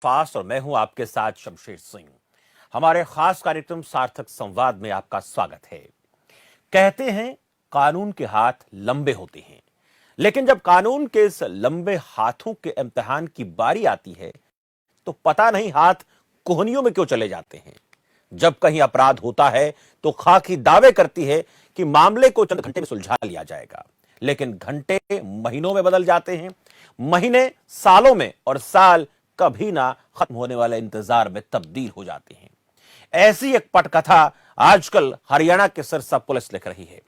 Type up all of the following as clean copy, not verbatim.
Fast और मैं हूं आपके साथ शमशेर सिंह। हमारे खास कार्यक्रम सार्थक संवाद में आपका स्वागत है। कहते हैं कानून के हाथ लंबे होते हैं, लेकिन जब कानून के इस लंबे हाथों के इम्तिहान की बारी आती है तो पता नहीं हाथ कोहनियों में क्यों चले जाते हैं। जब कहीं अपराध होता है तो खाकी दावे करती है कि मामले को चंद घंटे में सुलझा लिया जाएगा, लेकिन घंटे महीनों में बदल जाते हैं, महीने सालों में और साल कभी ना खत्म होने वाले इंतजार में तब्दील हो जाते हैं। ऐसी एक पटकथा आजकल हरियाणा के सिरसा पुलिस लिख रही है।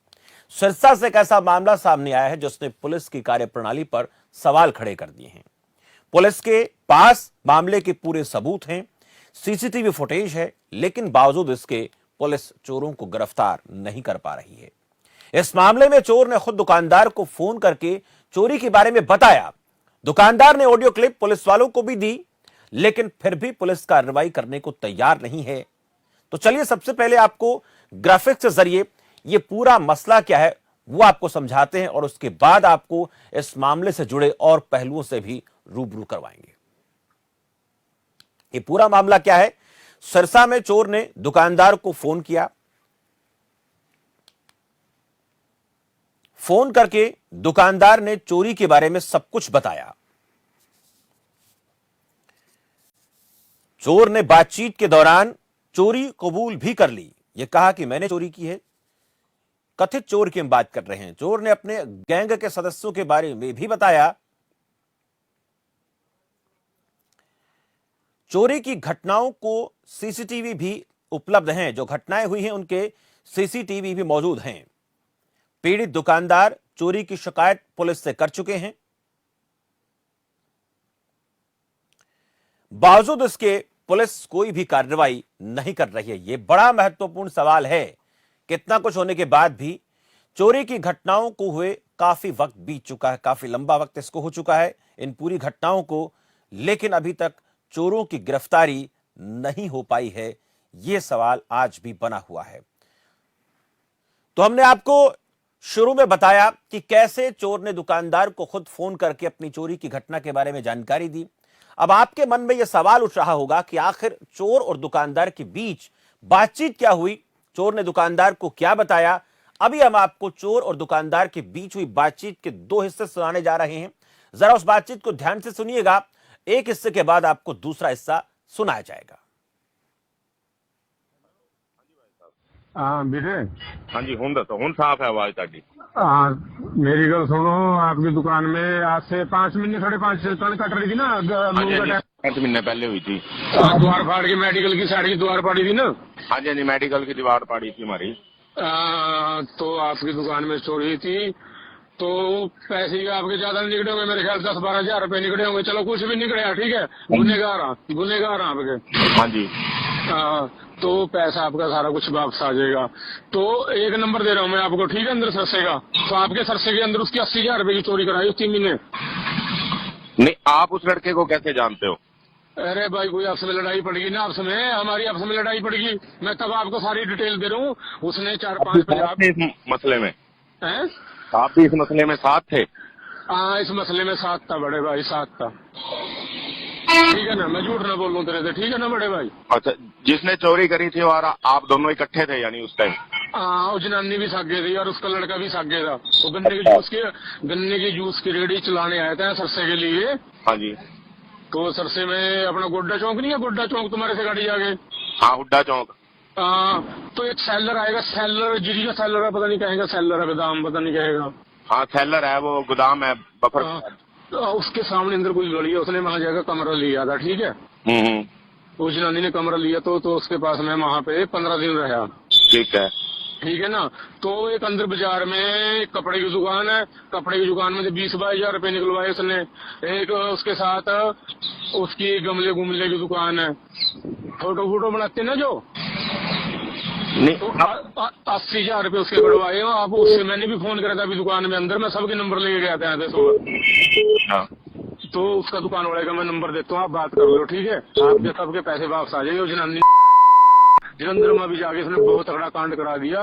सिरसा से एक ऐसा मामला सामने आया है जिसने पुलिस की कार्यप्रणाली पर सवाल खड़े कर दिए हैं। पुलिस के पास मामले के पूरे सबूत हैं, सीसीटीवी फुटेज है, लेकिन बावजूद इसके पुलिस चोरों को गिरफ्तार नहीं कर पा रही है। इस मामले में चोर ने खुद दुकानदार को फोन करके चोरी के बारे में बताया। दुकानदार ने ऑडियो क्लिप पुलिस वालों को भी दी, लेकिन फिर भी पुलिस कार्रवाई करने को तैयार नहीं है। तो चलिए सबसे पहले आपको ग्राफिक्स के जरिए यह पूरा मसला क्या है वो आपको समझाते हैं और उसके बाद आपको इस मामले से जुड़े और पहलुओं से भी रूबरू करवाएंगे। ये पूरा मामला क्या है? सिरसा में चोर ने दुकानदार को फोन किया, फोन करके दुकानदार ने चोरी के बारे में सब कुछ बताया। चोर ने बातचीत के दौरान चोरी कबूल भी कर ली। यह कहा कि मैंने चोरी की है। कथित चोर की हम बात कर रहे हैं। चोर ने अपने गैंग के सदस्यों के बारे में भी बताया। चोरी की घटनाओं को सीसीटीवी भी उपलब्ध हैं, जो घटनाएं हुई हैं उनके सीसीटीवी भी मौजूद हैं। पीड़ित दुकानदार चोरी की शिकायत पुलिस से कर चुके हैं। बावजूद इसके पुलिस कोई भी कार्रवाई नहीं कर रही है। यह बड़ा महत्वपूर्ण सवाल है। कितना कुछ होने के बाद भी चोरी की घटनाओं को हुए काफी वक्त बीत चुका है, काफी लंबा वक्त इसको हो चुका है इन पूरी घटनाओं को, लेकिन अभी तक चोरों की गिरफ्तारी नहीं हो पाई है। यह सवाल आज भी बना हुआ है। तो हमने आपको शुरू में बताया कि कैसे चोर ने दुकानदार को खुद फोन करके अपनी चोरी की घटना के बारे में जानकारी दी। अब आपके मन में यह सवाल उठ रहा होगा कि आखिर चोर और दुकानदार के बीच बातचीत क्या हुई, चोर ने दुकानदार को क्या बताया। अभी हम आपको चोर और दुकानदार के बीच हुई बातचीत के दो हिस्से सुनाने जा रहे हैं। जरा उस बातचीत को ध्यान से सुनिएगा। एक हिस्से के बाद आपको दूसरा हिस्सा सुनाया जाएगा। ਵੀਰੇ ਹਾਂਜੀ ਹੁਣ ਦੱਸੋ, ਹੁਣ ਸਾਫ਼ ਹੈ ਆਵਾਜ਼ ਤੁਹਾਡੀ। मेरी गल सुनो, आपकी दुकान में आज से 5 महीने 5.5 कल कट रही थी ना, हाँ जी, 8 महीने पहले हुई थी। द्वार फाड़ के मेडिकल की साइड की द्वार फाड़ी थी ना। हाँ जी, हाँ जी, मेडिकल की दीवार पड़ी थी हमारी। तो आपकी दुकान में चोरी थी, तो पैसे का आपके ज्यादा नहीं निकले होंगे, मेरे ख्याल 10-12 हजार रुपए निकले होंगे। चलो कुछ भी निकले, ठीक है। गुनेगार आपके। हाँ जी। तो पैसा आपका सारा कुछ वापस आ जाएगा। तो एक नंबर दे रहा हूँ मैं आपको, ठीक है, अंदर सरसे का। तो आपके सरसे के अंदर उसकी 80,000 रुपए की चोरी कराई उस 3 महीने। नहीं, आप उस लड़के को कैसे जानते हो? अरे भाई, कोई आपस में लड़ाई पड़ेगी ना, आपस में हमारी आपस में लड़ाई पड़ेगी। मैं तब आपको सारी डिटेल दे रहा हूँ। उसने 4-5 इस मसले में हैं? आप भी इस मसले में साथ थे? हाँ, इस मसले में साथ था बड़े भाई, साथ था। ठीक है ना, मैं झूठ ना बोलूं तेरे से, ठीक है ना बड़े भाई। अच्छा, जिसने चोरी करी थी और आप दोनों इकट्ठे थे यानी उस टाइम? हाँ, वो जनानी भी सागे थी और उसका लड़का भी सागे था। वो गन्ने की जूस की रेडी चलाने आए थे सरसे के लिए। हाँ जी। तो सरसे में अपना गोड्डा चौक नहीं है, गोड्डा चौक तुम्हारे से गाड़ी आगे। हाँ, हुड्डा चौक। तो एक सेलर आएगा, सेलर जिरी का सेलर है, पता नहीं कहेगा सेलर है, गोदाम पता नहीं कहेगा। हाँ, सेलर है, वो गोदाम है बफर। तो उसके सामने अंदर कोई गली है, उसने वहाँ जाकर कमरा लिया था, ठीक है। उस जनानी ने कमरा लिया तो उसके पास में वहाँ पे 15 दिन रहा। ठीक है। ठीक है ना। तो एक अंदर बाजार में कपड़े की दुकान है, कपड़े की दुकान में से 20-22 हजार रुपए निकलवाए उसने। एक उसके साथ उसकी गमले गुमले की दुकान है, फोटो बनाते ना जो, नहीं, तो 80,000 रुपए उसके बढ़वाए। आप उससे मैंने भी फोन करा था अभी दुकान में अंदर, मैं सबके नंबर लेके गया था यहाँ से सुबह। हाँ। तो उसका दुकान वाले का मैं नंबर देता हूँ, आप बात कर लो, ठीक है। आपके सबके पैसे वापस आ जाएंगे। जनानी जलंधर में भी जाके उसने बहुत तगड़ा कांड करा दिया।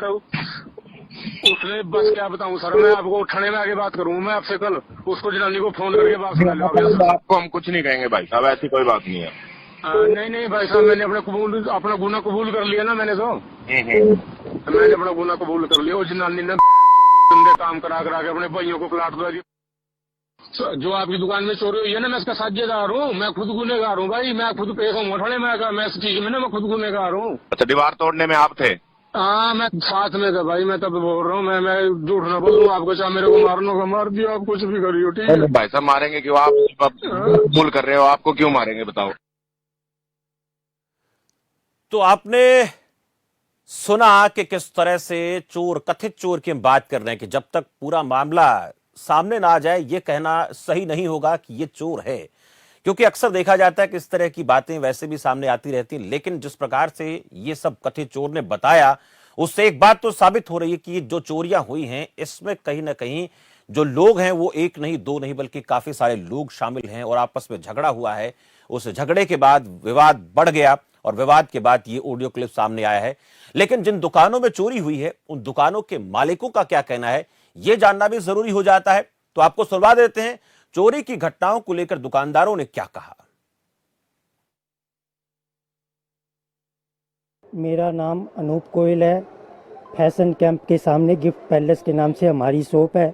उसने बस क्या बताऊं सर, मैं आपको थाने में आगे बात करूँ मैं आपसे कल। उसको जनानी को फोन करके वापस ला लो। आपको हम कुछ नहीं कहेंगे भाई साहब, ऐसी कोई बात नहीं है। नहीं नहीं भाई साहब, मैंने अपना गुना कबूल कर लिया ना, मैंने तो मैंने अपना गुना कबूल कर लिया। उस जनानी ने गंदे काम करा के अपने भाइयों को प्लाट दिला दिया। जो आपकी दुकान में चोरी हुई है ना, मैं इसका साझेदार हूँ, मैं खुद गुनहगार हूँ भाई, मैं खुद पेश हूँ ठड़े, मैं इस चीज में ना मैं खुद गुनहगार हूँ। अच्छा, दीवार तोड़ने में आप थे? हाँ, मैं साथ में था भाई, मैं तब बोल रहा हूँ, मैं झूठ ना बोलूँ आपको, चाहे मेरे को मारना को मार दिया, आप कुछ भी करियो, ठीक है? भाई साहब मारेंगे क्यों? आप कबूल कर रहे हो, आपको क्यों मारेंगे बताओ? तो आपने सुना कि किस तरह से चोर, कथित चोर की हम बात कर रहे हैं कि जब तक पूरा मामला सामने ना आ जाए यह कहना सही नहीं होगा कि यह चोर है, क्योंकि अक्सर देखा जाता है कि इस तरह की बातें वैसे भी सामने आती रहती हैं। लेकिन जिस प्रकार से ये सब कथित चोर ने बताया, उससे एक बात तो साबित हो रही है कि जो चोरियां हुई हैं इसमें कहीं ना कहीं जो लोग हैं वो एक नहीं, दो नहीं, बल्कि काफी सारे लोग शामिल हैं और आपस में झगड़ा हुआ है। उस झगड़े के बाद विवाद बढ़ गया और विवाद के बाद ये ऑडियो क्लिप सामने आया है। लेकिन जिन दुकानों में चोरी हुई है उन दुकानों के मालिकों का क्या कहना है, यह जानना भी जरूरी हो जाता है। तो आपको सुनवा देते हैं चोरी की घटनाओं को लेकर दुकानदारों ने क्या कहा। मेरा नाम अनूप गोयल है। फैशन कैंप के सामने गिफ्ट पैलेस के नाम से हमारी शॉप है।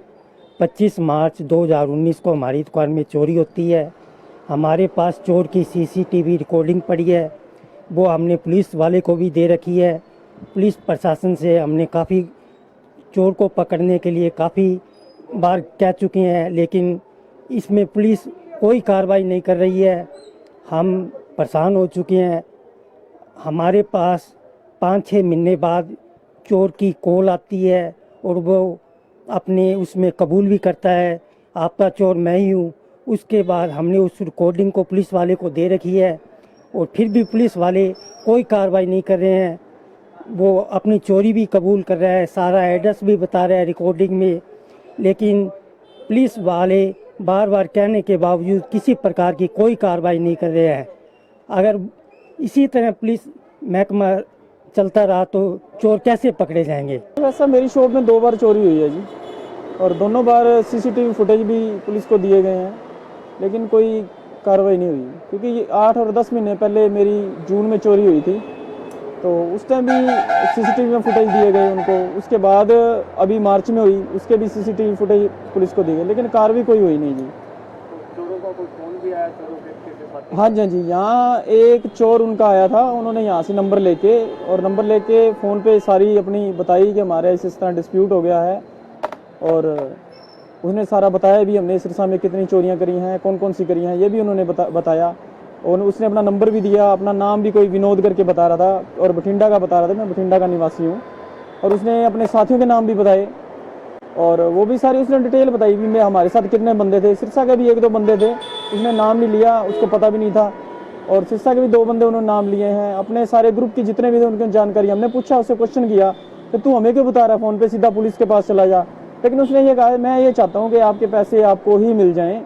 25 मार्च 2019 को हमारी दुकान में चोरी होती है। हमारे पास चोर की सीसीटीवी रिकॉर्डिंग पड़ी है, वो हमने पुलिस वाले को भी दे रखी है। पुलिस प्रशासन से हमने काफ़ी चोर को पकड़ने के लिए काफ़ी बार कह चुके हैं, लेकिन इसमें पुलिस कोई कार्रवाई नहीं कर रही है। हम परेशान हो चुके हैं। हमारे पास 5-6 महीने बाद चोर की कॉल आती है और वो अपने उसमें कबूल भी करता है, आपका चोर मैं ही हूँ। उसके बाद हमने उस रिकॉर्डिंग को पुलिस वाले को दे रखी है और फिर भी पुलिस वाले कोई कार्रवाई नहीं कर रहे हैं। वो अपनी चोरी भी कबूल कर रहा है, सारा एड्रेस भी बता रहा है रिकॉर्डिंग में, लेकिन पुलिस वाले बार बार कहने के बावजूद किसी प्रकार की कोई कार्रवाई नहीं कर रहे हैं। अगर इसी तरह पुलिस महकमा चलता रहा तो चोर कैसे पकड़े जाएंगे? वैसा मेरी शॉप में 2 बार चोरी हुई है जी, और दोनों बार सीसीटीवी फुटेज भी पुलिस को दिए गए हैं, लेकिन कोई कार्रवाई नहीं हुई। क्योंकि ये 8 और 10 महीने पहले मेरी जून में चोरी हुई थी, तो उस टाइम भी सीसीटीवी में फुटेज दिए गए उनको। उसके बाद अभी मार्च में हुई, उसके भी सीसीटीवी फुटेज पुलिस को दिए गए, लेकिन कार्रवाई कोई हुई नहीं जी। चोरों का कोई फोन भी आया चोरों के साथ? हाँ जी, यहाँ एक चोर उनका आया था, उन्होंने यहाँ से नंबर लेके फ़ोन पे सारी अपनी बताई कि हमारे इस तरह डिस्प्यूट हो गया है, और उसने सारा बताया भी हमने सिरसा में कितनी चोरियाँ करी हैं, कौन कौन सी करी हैं, ये भी उन्होंने बताया। और उसने अपना नंबर भी दिया, अपना नाम भी कोई विनोद करके बता रहा था और बठिंडा का बता रहा था, मैं बठिंडा का निवासी हूँ। और उसने अपने साथियों के नाम भी बताए और वो भी सारी उसने डिटेल बताई भी, मैं हमारे साथ कितने बंदे थे। सिरसा के भी 1-2 बंदे थे, उसने नाम नहीं लिया, उसको पता भी नहीं था। और सिरसा के भी 2 बंदे उन्होंने नाम लिए हैं। अपने सारे ग्रुप की जितने भी थे उनकी जानकारी हमने पूछा, उससे क्वेश्चन किया कि तू हमें क्यों बता रहा है फ़ोन पे, सीधा पुलिस के पास चला जा। लेकिन उसने ये कहा मैं ये चाहता हूँ कि आपके पैसे आपको ही मिल जाएं,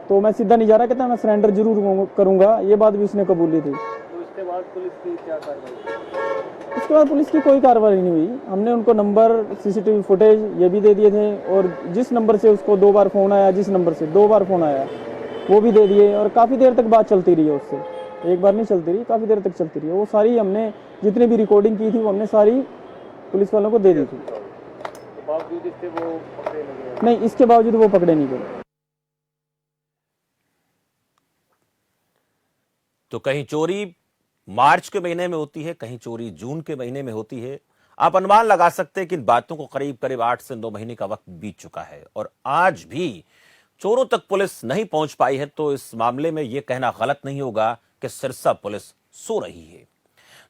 तो मैं सीधा नहीं जा रहा, कहता मैं सरेंडर जरूर करूँगा। ये बात भी उसने कबूली थी। तो इसके बाद पुलिस की क्या कार्रवाई? उसके बाद पुलिस की कोई कार्रवाई नहीं हुई। हमने उनको नंबर, सीसीटीवी फुटेज ये भी दे दिए थे, और जिस नंबर से उसको 2 बार फ़ोन आया, जिस नंबर से 2 बार फ़ोन आया वो भी दे दिए। और काफ़ी देर तक बात चलती रही है उससे, एक बार नहीं चलती रही, काफ़ी देर तक चलती रही। वो सारी हमने जितनी भी रिकॉर्डिंग की थी वो हमने सारी पुलिस वालों को दे दी थी। बावजूद इसके वो पकड़े नहीं गए? नहीं, इसके बावजूद वो पकड़े नहीं गए। तो कहीं चोरी मार्च के महीने में होती है, कहीं चोरी जून के महीने में होती है। आप अनुमान लगा सकते हैं कि इन बातों को करीब करीब 8 से 9 महीने का वक्त बीत चुका है और आज भी चोरों तक पुलिस नहीं पहुंच पाई है। तो इस मामले में यह कहना गलत नहीं होगा कि सिरसा पुलिस सो रही है।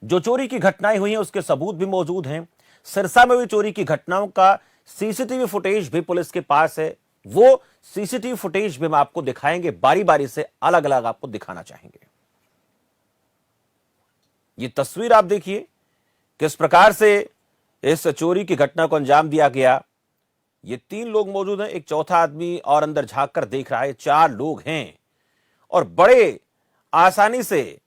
जो चोरी की घटनाएं हुई हैं उसके सबूत भी मौजूद हैं। सिरसा में हुई चोरी की घटनाओं का सीसीटीवी फुटेज भी पुलिस के पास है। वो सीसीटीवी फुटेज भी हम आपको दिखाएंगे, बारी बारी से अलग अलग आपको दिखाना चाहेंगे। ये तस्वीर आप देखिए किस प्रकार से इस चोरी की घटना को अंजाम दिया गया। ये 3 लोग मौजूद हैं, एक चौथा आदमी और अंदर झांक कर देख रहा है। 4 लोग हैं और बड़े आसानी से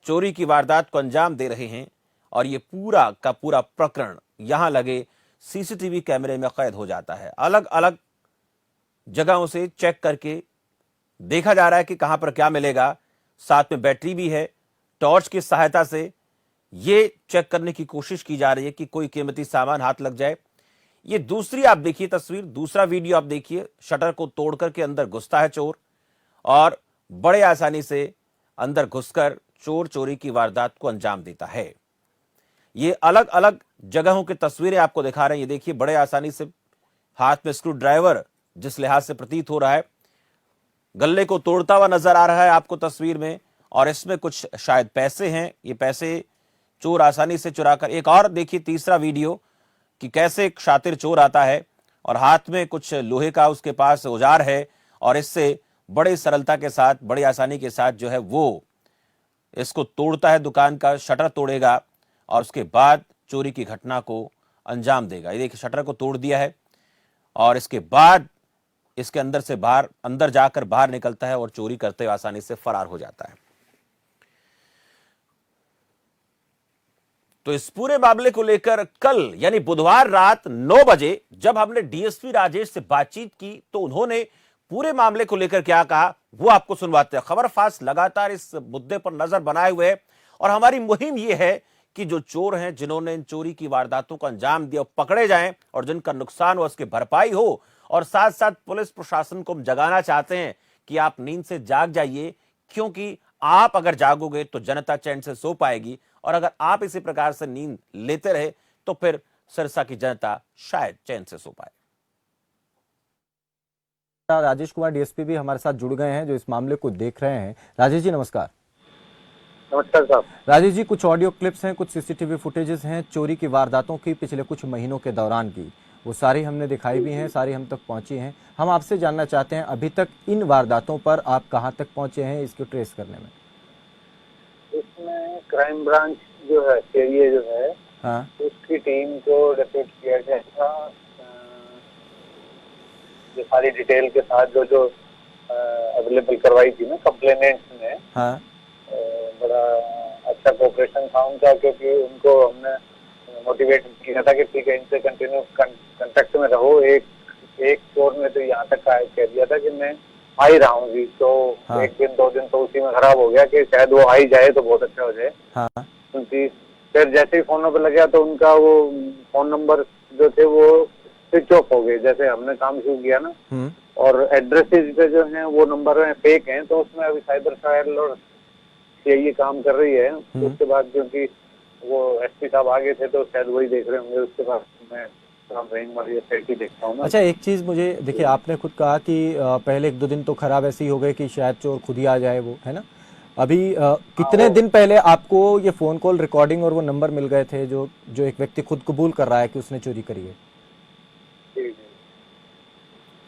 चोरी की वारदात को अंजाम दे रहे हैं। और ये पूरा का पूरा प्रकरण यहां लगे सीसीटीवी कैमरे में कैद हो जाता है। अलग अलग जगहों से चेक करके देखा जा रहा है कि कहां पर क्या मिलेगा। साथ में बैटरी भी है टॉर्च की सहायता से ये चेक करने की कोशिश की जा रही है कि कोई कीमती सामान हाथ लग जाए। ये दूसरी आप देखिए तस्वीर, दूसरा वीडियो आप देखिए। शटर को तोड़ करके अंदर घुसता है चोर और बड़े आसानी से अंदर घुसकर चोर चोरी की वारदात को अंजाम देता है। ये अलग अलग जगहों की तस्वीरें आपको दिखा रहे हैं। ये देखिए, बड़े आसानी से हाथ में स्क्रू ड्राइवर जिस लिहाज से प्रतीत हो रहा है, गल्ले को तोड़ता हुआ नजर आ रहा है आपको तस्वीर में, और इसमें कुछ शायद पैसे हैं। ये पैसे चोर आसानी से चुराकर, एक और देखिए तीसरा वीडियो कि कैसे एक शातिर चोर आता है और हाथ में कुछ लोहे का उसके पास औजार है और इससे बड़े सरलता के साथ, बड़ी आसानी के साथ जो है वो इसको तोड़ता है, दुकान का शटर तोड़ेगा और उसके बाद चोरी की घटना को अंजाम देगा। ये देखिए, शटर को तोड़ दिया है और इसके बाद इसके अंदर से बाहर, अंदर जाकर बाहर निकलता है और चोरी करते हुए आसानी से फरार हो जाता है। तो इस पूरे मामले को लेकर कल यानी बुधवार रात 9 बजे जब हमने डीएसपी राजेश से बातचीत की तो उन्होंने पूरे मामले को लेकर क्या कहा वो आपको सुनवाते हैं। खबर फास्ट लगातार इस मुद्दे पर नजर बनाए हुए है और हमारी मुहिम यह है कि जो चोर हैं, जिन्होंने इन चोरी की वारदातों को अंजाम दिया, पकड़े जाएं और जिनका नुकसान हो उसकी भरपाई हो। और साथ साथ पुलिस प्रशासन को हम जगाना चाहते हैं कि आप नींद से जाग जाइए, क्योंकि आप अगर जागोगे तो जनता चैन से सो पाएगी, और अगर आप इसी प्रकार से नींद लेते रहे तो फिर सिरसा की जनता शायद चैन से सो पाए। राजेश कुमार डीएसपी भी हमारे साथ जुड़ गए हैं जो इस मामले को देख रहे हैं। राजेश जी नमस्कार। नमस्कार साहब। राजेश जी, कुछ ऑडियो क्लिप्स हैं, कुछ सीसीटीवी फुटेजेस हैं चोरी की वारदातों की पिछले कुछ महीनों के दौरान की, वो सारी हमने दिखाई भी हैं, सारी हम तक पहुंची हैं। हम आपसे जानना चाहते हैं अभी तक इन वारदातों पर आप कहां तक पहुंचे हैं इसको ट्रेस करने में? इसमें क्राइम ब्रांच जो है, सीआईए जो है, हाँ, उसकी टीम को डेप्यूट किया गया था। जो सारी डिटेल के साथ जो अवेलेबल करवाई थी ना कंप्लेनेंट्स ने, हाँ, बड़ा अच्छा कोऑपरेशन था उनका, क्योंकि उनको हमने मोटिवेट किया था कि ठीक है, इनसे कंटिन्यू कांटेक्ट में रहो। एक चोर ने तो यहाँ तक कह दिया था कि मैं आ ही रहा हूँ जी, तो हाँ, एक दिन 2 दिन तो उसी में खराब हो गया कि शायद वो आ ही जाए तो बहुत अच्छा हो जाए। हाँ, क्योंकि फिर जैसे ही फोन पे लग गया तो उनका वो फोन नंबर जो थे वो स्विच ऑफ हो गए, जैसे हमने काम शुरू किया ना। और एड्रेसेस पे जो हैं वो नंबर फेक हैं, तो उसमें अभी साइबर सेल और ये काम कर रही है। उसके बाद क्योंकि वो एसपी साहब आगे थे तो शायद वही देख रहे होंगे, उसके बाद मैं देखता हूँ। अच्छा, एक चीज मुझे देखिए, आपने खुद कहा कि पहले 1-2 दिन तो खराब ऐसे ही हो गए कि शायद चोर खुद ही आ जाए, वो है ना। अभी कितने दिन पहले आपको ये फोन कॉल रिकॉर्डिंग और वो नंबर मिल गए थे जो एक व्यक्ति खुद कबूल कर रहा है कि उसने चोरी करी है?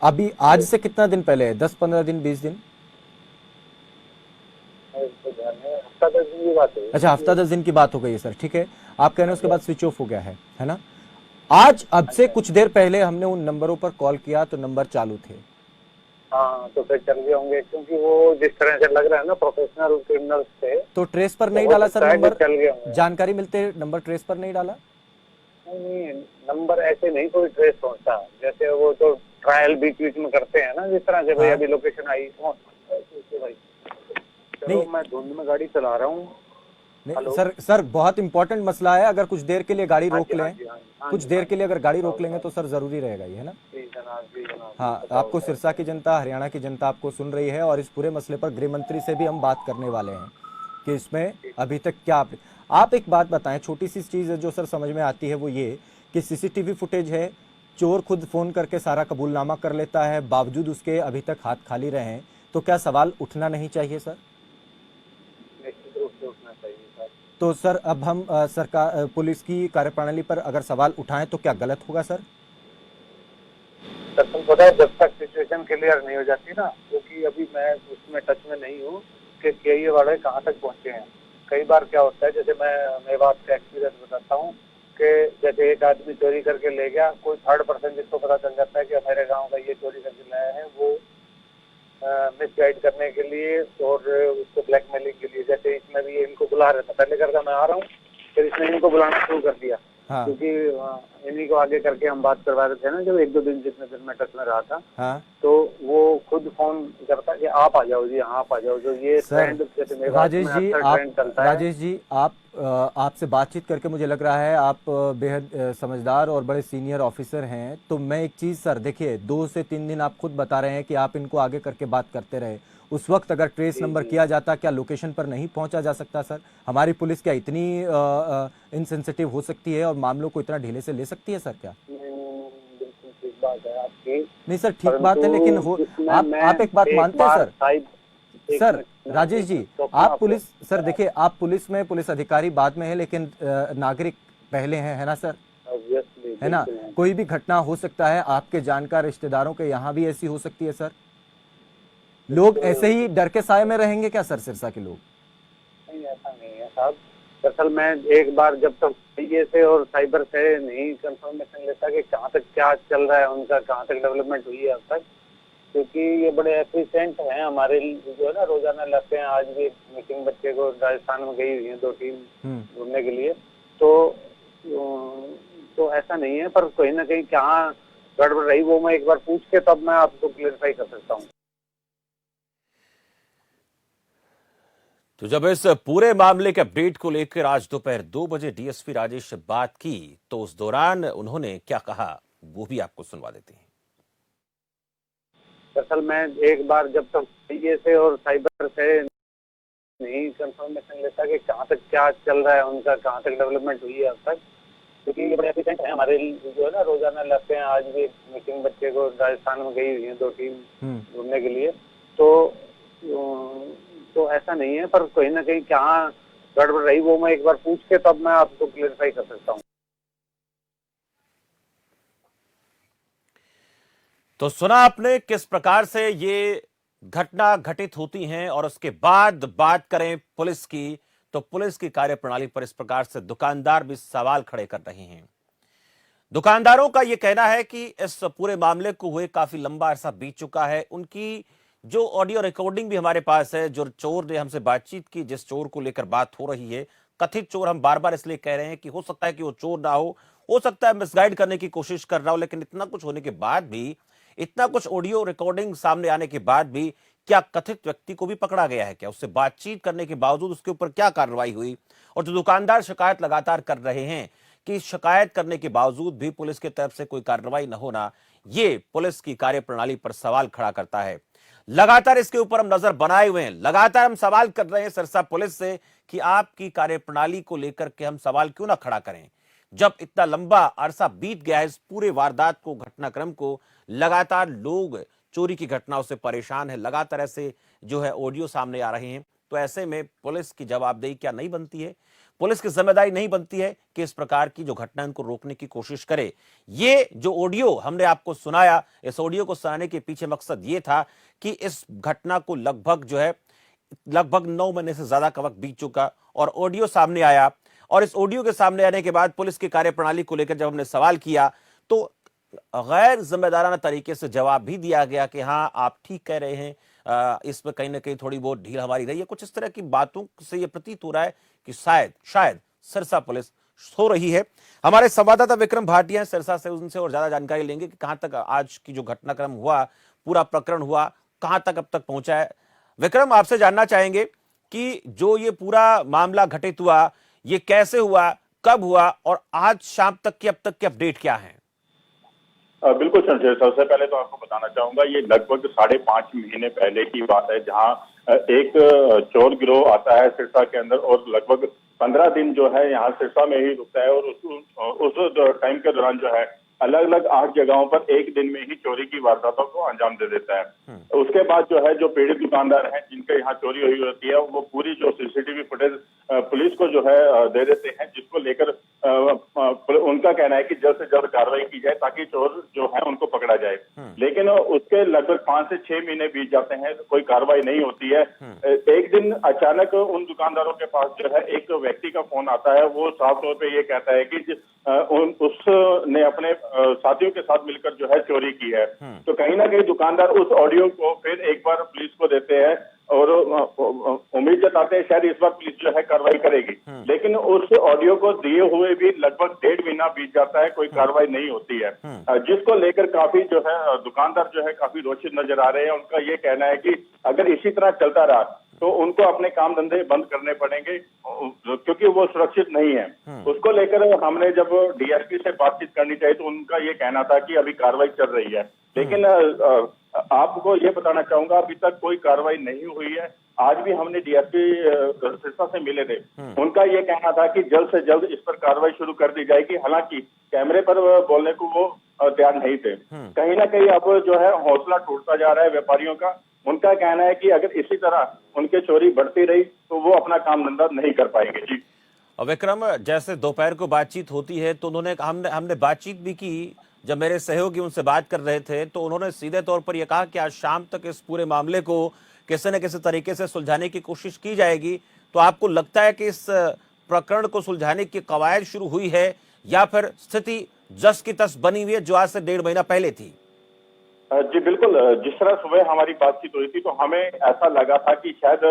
अभी आज से कितना दिन पहले है? 10-15 दिन, 20 दिन? हफ्ता 10 दिन की बात है। अच्छा, हफ्ता 10 दिन की बात हो गई है सर, ठीक है। आप कह रहे हैं उसके बाद स्विच ऑफ हो गया है ना। आज अब से कुछ देर पहले हमने उन नंबरों पर कॉल किया तो नंबर चालू थे। हाँ, तो फिर चल गए होंगे, क्योंकि वो जिस तरह से लग रहा है ना प्रोफेशनल क्रिमिनल्स थे। तो ट्रेस पर नहीं डाला सर नंबर? चल गए होंगे। जानकारी मिलते नंबर ट्रेस पर नहीं डाला? नहीं, नंबर ऐसे नहीं कोई ट्रेस होता, जैसे वो तो ट्रायल बीच बीच में करते हैं ना, जिस तरह से भाई अभी लोकेशन आई भाई, चलो मैं धुंध में गाड़ी चला रहा हूँ। सर बहुत इंपॉर्टेंट मसला है, अगर कुछ देर के लिए गाड़ी रोक लें, कुछ देर के लिए अगर गाड़ी रोक लेंगे तो सर जरूरी रहेगा ये, है ना। हाँ, आपको सिरसा की जनता, हरियाणा की जनता आपको सुन रही है और इस पूरे मसले पर गृह मंत्री से भी हम बात करने वाले हैं कि इसमें अभी तक क्या। आप एक बात बताएं, छोटी सी चीज है जो सर समझ में आती है, वो ये कि सीसीटीवी फुटेज है, चोर खुद फोन करके सारा कबूलनामा कर लेता है, बावजूद उसके अभी तक हाथ खाली रहे हैं, तो क्या सवाल उठना नहीं चाहिए सर? तो सर अब हम सरकार, पुलिस की कार्यप्रणाली पर अगर सवाल उठाएं तो क्या गलत होगा सर? तुम पता है, जब तक सिचुएशन क्लियर नहीं हो जाती ना, क्योंकि अभी मैं उसमें टच में नहीं हूँ कि सीआईए वाले कहाँ तक पहुँचे हैं। कई बार क्या होता है, जैसे मैं मेवात का एक्सपीरियंस बताता हूँ कि जैसे एक आदमी चोरी करके ले गया, कोई थर्ड पर्सन जिसको पता चल जाता है कि मेरे गाँव का ये चोरी करके लाया है, वो मिसगाइड करने के लिए और उसको ब्लैकमेलिंग के लिए, जैसे इसमें भी इनको बुला रहा था, पहले करता मैं आ रहा हूँ, फिर इसने इनको बुलाना शुरू कर दिया। हाँ। क्योंकि इन्हीं को आगे करके हम बात करवा रहे थे ना, जब 1-2 दिन जितने दिन में टच में रहा था। हाँ। तो वो खुद फोन करता कि आप आ जाओ जी, आप आ जाओ। जो ये ट्रेंड जैसे मेवात में अक्सर ट्रेंड चलता है। राजेश जी, आपसे बातचीत करके मुझे लग रहा है आप बेहद समझदार और बड़े सीनियर ऑफिसर हैं। तो मैं एक चीज़ सर, देखिए 2 से 3 दिन आप खुद बता रहे हैं कि आप इनको आगे करके बात करते रहे। उस वक्त अगर ट्रेस नंबर किया जाता, क्या लोकेशन पर नहीं पहुंचा जा सकता सर? हमारी पुलिस क्या इतनी इनसेंसिटिव हो सकती है और मामलों को इतना ढीले से ले सकती है सर क्या? बिल्कुल ठीक बात है आपकी। नहीं सर, ठीक बात है, लेकिन आप एक बात मानते हैं सर? सर राजेश जी, आप पुलिस, सर देखिए आप पुलिस में पुलिस अधिकारी बाद में है, लेकिन नागरिक पहले हैं, है ना सर? है ना? कोई भी घटना हो सकता है, आपके जानकार रिश्तेदारों के यहाँ भी ऐसी हो सकती है सर। लोग ऐसे ही डर के साए में रहेंगे क्या सर, सिरसा के लोग? नहीं, ऐसा नहीं है साहब। दरअसल मैं एक बार जब तक सीए से और साइबर से नहीं कंफर्मेशन लेता कि कहाँ तक क्या चल रहा है उनका, कहाँ तक डेवलपमेंट हुई है अब तक, क्योंकि ये बड़े एफिशिएंट हैं हमारे जो है ना, रोजाना लाते हैं। आज भी मीटिंग बच्चे को राजस्थान में गई हुई है 2 टीम घूमने के लिए। तो ऐसा नहीं है, पर कहीं ना कहीं कहाँ गड़बड़ रही वो मैं एक बार पूछ के तब मैं आपको क्लियरिफाई कर सकता हूँ। तो जब इस पूरे मामले के अपडेट को लेकर आज दोपहर 2 बजे डीएसपी राजेश से बात की, तो उस दौरान उन्होंने क्या कहा वो भी आपको सुनवा देते हैं। दरअसल मैं एक बार जब तक सीए से और साइबर से नहीं कंफर्मेशन लेता कि कहाँ तक क्या चल रहा है उनका, कहाँ तक डेवलपमेंट हुई है अब तक, क्योंकि ये बड़े एफिशिएंट हैं हमारे जो है ना, रोजाना लाते हैं। आज भी मीटिंग बच्चे को राजस्थान में गई हुई है 2 टीम घूमने के लिए। तो ऐसा नहीं है, पर कहीं ना कहीं कहाँ गड़बड़ रही वो मैं एक बार पूछ के तब मैं आपको क्लियरिफाई कर सकता हूँ। तो सुना आपने किस प्रकार से ये घटना घटित होती हैं, और उसके बाद बात करें पुलिस की, तो पुलिस की कार्यप्रणाली पर इस प्रकार से दुकानदार भी सवाल खड़े कर रहे हैं। दुकानदारों का यह कहना है कि इस पूरे मामले को हुए काफी लंबा अरसा बीत चुका है। उनकी जो ऑडियो रिकॉर्डिंग भी हमारे पास है, जो चोर ने हमसे बातचीत की, जिस चोर को लेकर बात हो रही है, कथित चोर हम बार बार इसलिए कह रहे हैं कि हो सकता है कि वो चोर ना हो सकता है मिसगाइड करने की कोशिश कर रहा हो, लेकिन इतना कुछ होने के बाद भी, इतना कुछ ऑडियो रिकॉर्डिंग सामने आने के बाद भी, क्या कथित व्यक्ति को भी पकड़ा गया है? क्या उससे बातचीत करने के बावजूद उसके ऊपर क्या कार्रवाई हुई? और जो दुकानदार शिकायत लगातार कर रहे हैं कि शिकायत करने के बावजूद भी पुलिस की तरफ से कोई कार्रवाई न होना, ये पुलिस की कार्यप्रणाली पर सवाल खड़ा करता है। लगातार इसके ऊपर हम नजर बनाए हुए हैं, लगातार हम सवाल कर रहे हैं सिरसा पुलिस से कि आपकी कार्यप्रणाली को लेकर के हम सवाल क्यों ना खड़ा करें, जब इतना लंबा अरसा बीत गया है इस पूरे वारदात को, घटनाक्रम को। लगातार लोग चोरी की घटनाओं से परेशान है, लगातार ऐसे जो है ऑडियो सामने आ रहे हैं। तो ऐसे में पुलिस की जवाबदेही क्या नहीं बनती है? पुलिस की जिम्मेदारी नहीं बनती है कि इस प्रकार की जो घटना इनको रोकने की कोशिश करे? ये जो ऑडियो हमने आपको सुनाया, इस ऑडियो को सुनाने के पीछे मकसद ये था कि इस घटना को लगभग 9 महीने से ज्यादा का वक्त बीत चुका और ऑडियो सामने आया, और इस ऑडियो के सामने आने के बाद पुलिस की कार्यप्रणाली को लेकर जब हमने सवाल किया, तो गैर जिम्मेदाराना तरीके से जवाब भी दिया गया कि हाँ आप ठीक कह रहे हैं, इसमें कहीं ना कहीं थोड़ी बहुत ढील हमारी रही है। कुछ इस तरह की बातों से यह प्रतीत हो रहा है कि शायद सिरसा पुलिस सो रही है। हमारे संवाददाता विक्रम भाटिया सिरसा से, उनसे और ज्यादा जानकारी लेंगे कि कहां तक आज की जो घटनाक्रम हुआ, पूरा प्रकरण हुआ, कहां तक अब तक पहुंचा है। विक्रम, आपसे जानना चाहेंगे कि जो ये पूरा मामला घटित हुआ, ये कैसे हुआ, कब हुआ, और आज शाम तक की अब तक की अपडेट क्या है? बिल्कुल संजय, सबसे पहले तो आपको बताना चाहूंगा ये लगभग 5.5 महीने पहले की बात है, जहां एक चोर गिरोह आता है सिरसा के अंदर और लगभग 15 दिन जो है यहाँ सिरसा में ही रुकता है, और उस टाइम के दौरान जो है अलग अलग 8 जगहों पर एक दिन में ही चोरी की वारदातों को अंजाम दे देता है। उसके बाद जो है जो पीड़ित दुकानदार हैं जिनके यहाँ चोरी हुई होती है, वो पूरी जो सीसीटीवी फुटेज पुलिस को जो है दे देते हैं, जिसको लेकर उनका कहना है कि जल्द से जल्द कार्रवाई की जाए ताकि चोर जो है उनको पकड़ा जाए। लेकिन उसके लगभग 5 से 6 महीने बीत जाते हैं, कोई कार्रवाई नहीं होती है। एक दिन अचानक उन दुकानदारों के पास जो है एक व्यक्ति का फोन आता है, वो साफ तौर पे ये कहता है कि उसने अपने साथियों के साथ मिलकर जो है चोरी की है। तो कहीं ना कहीं दुकानदार उस ऑडियो को फिर एक बार पुलिस को देते हैं, और उम्मीद जताते हैं शायद इस बार पुलिस जो है कार्रवाई करेगी। लेकिन उस ऑडियो को दिए हुए भी लगभग 1.5 महीना बीत जाता है, कोई कार्रवाई नहीं होती है, जिसको लेकर काफी जो है दुकानदार जो है काफी रोषित नजर आ रहे हैं। उनका ये कहना है कि अगर इसी तरह चलता रहा तो उनको अपने काम धंधे बंद करने पड़ेंगे, क्योंकि वो सुरक्षित नहीं है। उसको लेकर हमने जब डीएसपी से बातचीत करनी चाहिए तो उनका ये कहना था कि अभी कार्रवाई चल रही है। लेकिन आपको ये बताना चाहूंगा अभी तक कोई कार्रवाई नहीं हुई है। आज भी हमने डीएसपी सिरसा से मिले थे, उनका ये कहना था कि जल्द से जल्द इस पर कार्रवाई शुरू कर दी जाएगी। हालांकि कैमरे पर बोलने को वो तैयार नहीं थे। कहीं ना कहीं अब जो है हौसला टूटता जा रहा है व्यापारियों का। उनका कहना है कि अगर इसी तरह उनके चोरी बढ़ती रही तो वो अपना काम धंधा नहीं कर पाएंगे। जी विक्रम, जैसे दोपहर को बातचीत होती है तो उन्होंने हमने बातचीत भी की। जब मेरे सहयोगी उनसे बात कर रहे थे तो उन्होंने सीधे तौर पर यह कहा कि आज शाम तक इस पूरे मामले को किसी न किसी तरीके से सुलझाने की कोशिश की जाएगी। तो आपको लगता है कि इस प्रकरण को सुलझाने की कवायद शुरू हुई है या फिर स्थिति जस की तस बनी हुई है जो आज से 1.5 महीना पहले थी? जी बिल्कुल, जिस तरह सुबह हमारी बातचीत हुई थी तो हमें ऐसा लगा था कि शायद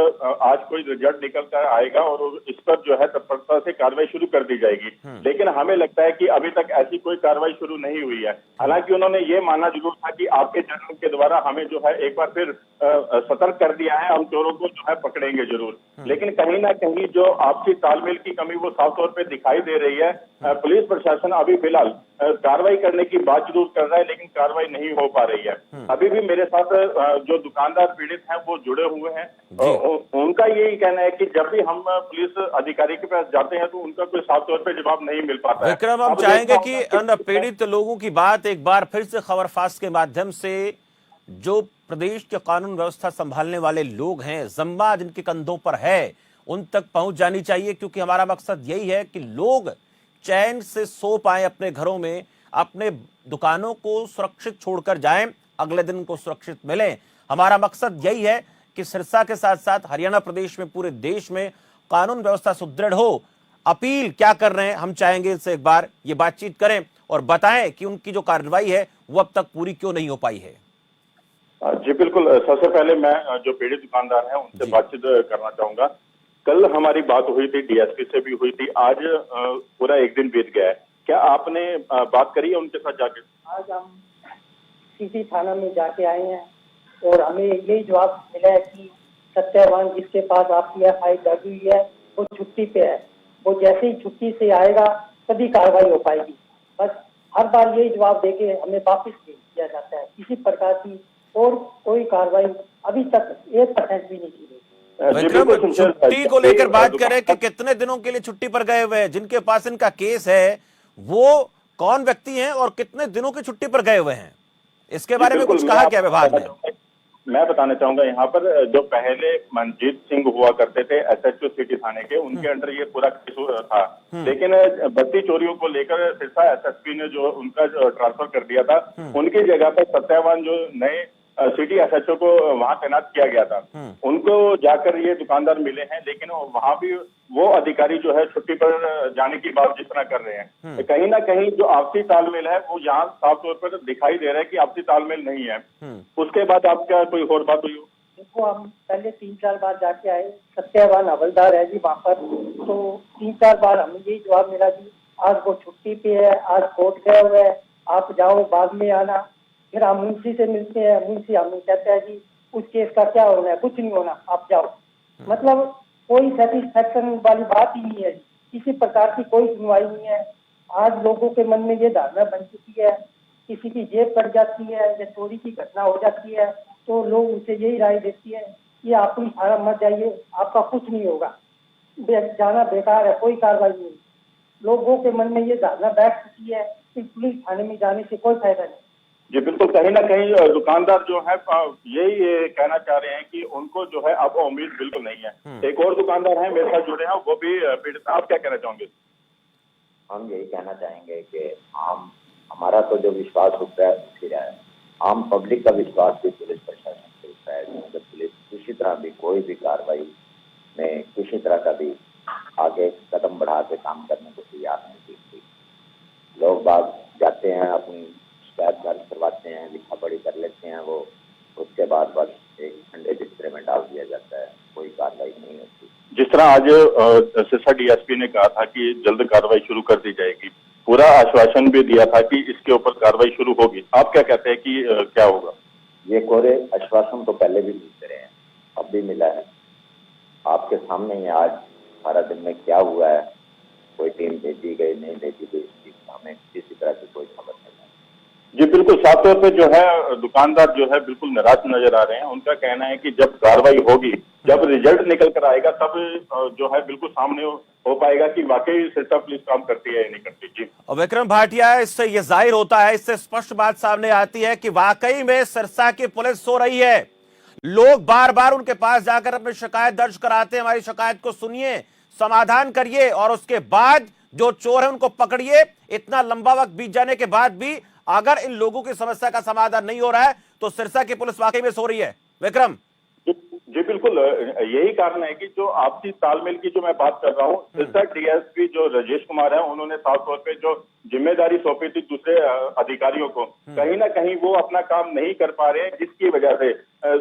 आज कोई रिजल्ट निकल कर आएगा और इस पर जो है तत्परता से कार्रवाई शुरू कर दी जाएगी। लेकिन हमें लगता है कि अभी तक ऐसी कोई कार्रवाई शुरू नहीं हुई है। हालांकि उन्होंने ये माना जरूर था कि आपके चैनल के द्वारा हमें जो है एक बार फिर सतर्क कर दिया है, हम चोरों को जो है पकड़ेंगे जरूर। लेकिन कहीं ना कहीं जो आपसी तालमेल की कमी वो साफ तौर पर दिखाई दे रही है। पुलिस प्रशासन अभी फिलहाल कार्रवाई करने की बात जरूर कर रहा है लेकिन कार्रवाई नहीं हो पा रही है। अभी भी मेरे साथ जो दुकानदार पीड़ित हैं वो जुड़े हुए हैं। उनका यही कहना है कि जब भी हम पुलिस अधिकारी के पास जाते हैं तो उनका कोई साफ तौर पे जवाब नहीं मिल पाता है। विक्रम, हम चाहेंगे कि उन पीड़ित लोगों की बात एक बार फिर से खबर फास्ट के माध्यम से जो प्रदेश के कानून व्यवस्था संभालने वाले लोग हैं, जिम्मा जिनके कंधों पर है, उन तक पहुंच जानी चाहिए। क्योंकि हमारा मकसद यही है कि लोग चैन से सो पाए अपने घरों में, अपने दुकानों को सुरक्षित छोड़कर जाएं, अगले दिन को सुरक्षित मिलें। हमारा मकसद यही है कि सिरसा के साथ साथ हरियाणा प्रदेश में, पूरे देश में कानून व्यवस्था सुदृढ़ हो। अपील क्या कर रहे हैं, हम चाहेंगे इससे एक बार ये बातचीत करें और बताएं कि उनकी जो कार्रवाई है वो अब तक पूरी क्यों नहीं हो पाई है। जी बिल्कुल, सबसे पहले मैं जो पीड़ित दुकानदार हैं उनसे बातचीत करना चाहूंगा। कल हमारी बात हुई थी, डीएसपी से भी हुई थी, आज पूरा एक दिन बीत गया है। क्या आपने बात करी है उनके साथ जाके? आज हम किसी थाना में जाके आए हैं और हमें यही जवाब मिला है कि सत्यवान जिसके पास आपकी एफआईआर दर्ज हुई है वो छुट्टी पे है। वो जैसे ही छुट्टी से आएगा तभी कार्रवाई हो पाएगी। बस हर बार यही जवाब देके हमें वापस भेज दिया जाता है। किसी प्रकार की और कोई कार्रवाई अभी तक 1% भी नहीं की गई। विक्रम, छुट्टी को लेकर बात करें कि कितने दिनों के लिए छुट्टी पर गए हुए हैं, जिनके पास इनका केस है वो कौन व्यक्ति हैं और कितने दिनों की छुट्टी पर गए हुए हैं, इसके बारे में कुछ कहा क्या विभाग ने? मैं बताना चाहूंगा यहाँ पर जो पहले मनजीत सिंह हुआ करते थे एसएचओ सिटी थाने के, उनके अंडर ये पूरा केस था। लेकिन बढ़ती चोरियों को लेकर सिरसा एसएसपी ने जो उनका ट्रांसफर कर दिया था, उनकी जगह पर सत्यवान जो नए सिटी एसएचओ को वहां तैनात किया गया था, उनको जाकर ये दुकानदार मिले हैं। लेकिन वहां भी वो अधिकारी जो है छुट्टी पर जाने की बात जिस तरह कर रहे हैं, कहीं ना कहीं जो आपसी तालमेल है वो यहाँ साफ तौर पर दिखाई दे रहा है कि आपसी तालमेल नहीं है। उसके बाद आपका कोई और बात हुई हो? देखो, हम पहले 3-4 बार जाके आए, सत्यवान हवलदार है जी वहाँ पर, तो 3-4 बार हमें यही जवाब मिला जी आज वो छुट्टी पे है, आज कोर्ट गए हुए है, आप जाओ बाद में आना। फिर हम मुंशी से मिलते हैं, मुंशी हमें कहता है जी उस केस का क्या होना है, कुछ नहीं होना, आप जाओ। मतलब कोई सेटिस्फैक्शन वाली बात ही नहीं है, किसी प्रकार की कोई सुनवाई नहीं है। आज लोगों के मन में ये धारणा बन चुकी है, किसी की जेब कट जाती है या चोरी की घटना हो जाती है तो लोग उसे यही राय देती है कि आप पुलिस थाना मत जाइए, आपका कुछ नहीं होगा, जाना बेकार है, कोई कार्रवाई नहीं। लोगों के मन में ये धारणा बैठ चुकी है कि पुलिस थाने में जाने से कोई फायदा नहीं। जी बिल्कुल, कहीं ना कहीं दुकानदार जो है यही कहना चाह रहे हैं कि उनको जो है अब उम्मीद बिल्कुल नहीं है। एक और दुकानदार हैं मेरे साथ जुड़े हैं, वो भी पीड़ित। आप क्या कहना चाहोगे? हम यही कहना चाहेंगे कि हमारा तो जो विश्वास उठ रहा है उसकी रहा है, आम पब्लिक का विश्वास भी पुलिस प्रशासन से उठ रहा है। जब पुलिस किसी तरह भी कोई भी कार्रवाई में किसी तरह का भी आगे कदम बढ़ा के काम करने को तैयार नहीं थी। लोग बाग जाते हैं, अपनी शिकायत दर्ज करवाते हैं, लिखा पढ़ी कर लेते हैं, वो उसके बाद बस एक ठंडे बिस्तर में डाल दिया जाता है, कोई कार्रवाई नहीं होती। जिस तरह आज सिरसा डीएसपी ने कहा था कि जल्द कार्रवाई शुरू कर दी जाएगी, पूरा आश्वासन भी दिया था कि इसके ऊपर कार्रवाई शुरू होगी, आप क्या कहते हैं कि क्या होगा? ये कोरे आश्वासन तो पहले भी मिलते रहे हैं, अब भी मिला है। आपके सामने ही आज 18 दिन में क्या हुआ है, कोई टीम भेजी गई नहीं भेजी गई, इसकी हमें किसी तरह की कोई खबर नहीं है। जी बिल्कुल, साफ तौर पे जो है दुकानदार जो है बिल्कुल निराश नजर आ रहे हैं। उनका कहना है कि जब कार्रवाई होगी, जब रिजल्ट निकल कर आएगा, तब जो है बिल्कुल सामने हो पाएगा कि वाकई सिरसा पुलिस काम करती है या नहीं करती। जी, और विक्रम भाटिया, इससे ये जाहिर होता है, इससे स्पष्ट बात सामने आती है कि वाकई में सिरसा की पुलिस सो रही है। लोग बार बार उनके पास जाकर अपनी शिकायत दर्ज कराते हैं, हमारी शिकायत को सुनिए, समाधान करिए और उसके बाद जो चोर है उनको पकड़िए। इतना लंबा वक्त बीत जाने के बाद भी अगर इन लोगों की समस्या का समाधान नहीं हो रहा है तो सिरसा की पुलिस वाकई में सो रही है। विक्रम जी बिल्कुल, यही कारण है कि जो आपसी तालमेल की जो मैं बात कर रहा हूँ, सिरसा डीएसपी जो राजेश कुमार है, उन्होंने साफ तौर पे जो जिम्मेदारी सौंपी थी दूसरे अधिकारियों को, कहीं ना कहीं वो अपना काम नहीं कर पा रहे हैं, जिसकी वजह से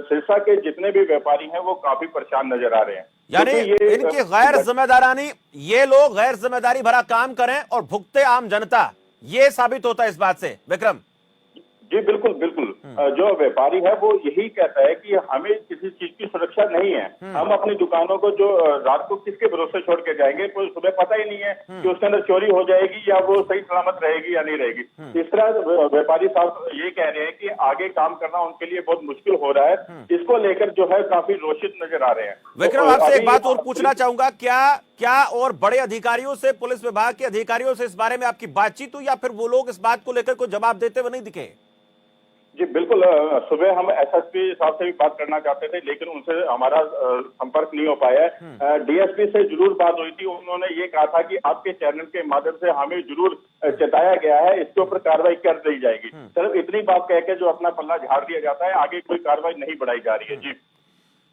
सिरसा के जितने भी व्यापारी हैं वो काफी परेशान नजर आ रहे हैं। यानी इनकी गैर जिम्मेदारानी, ये लोग गैर जिम्मेदारी भरा काम करें और भुगते आम जनता, ये साबित होता है इस बात से। विक्रम जी बिल्कुल बिल्कुल, जो व्यापारी है वो यही कहता है कि हमें किसी चीज की सुरक्षा नहीं है। हम अपनी दुकानों को जो रात को किसके भरोसे छोड़ के जाएंगे, कोई सुबह पता ही नहीं है कि उसके अंदर चोरी हो जाएगी या वो सही सलामत रहेगी या नहीं रहेगी। इस तरह व्यापारी साहब ये कह रहे हैं कि आगे काम करना उनके लिए बहुत मुश्किल हो रहा है। इसको लेकर जो है काफी रोषित नजर आ रहे हैं। विक्रम, आपसे एक बात और पूछना चाहूंगा, क्या और बड़े अधिकारियों से, पुलिस विभाग के अधिकारियों से इस बारे में आपकी बातचीत हुई या फिर वो लोग इस बात को लेकर कोई जवाब देते हुए नहीं दिखे? जी बिल्कुल, सुबह हम एसएसपी साहब से भी बात करना चाहते थे, लेकिन उनसे हमारा संपर्क नहीं हो पाया है। डीएसपी से जरूर बात हुई थी, उन्होंने ये कहा था कि आपके चैनल के माध्यम से हमें जरूर चेताया गया है, इसके ऊपर कार्रवाई कर दी जाएगी। सिर्फ इतनी बात कह के जो अपना पल्ला झाड़ दिया जाता है, आगे कोई कार्रवाई नहीं बढ़ाई जा रही है। जी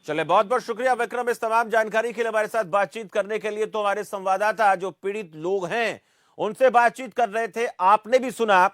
चले, बहुत बहुत शुक्रिया विक्रम इस तमाम जानकारी के लिए हमारे साथ बातचीत करने के लिए। तो हमारे संवाददाता जो पीड़ित लोग हैं उनसे बातचीत कर रहे थे, आपने भी सुना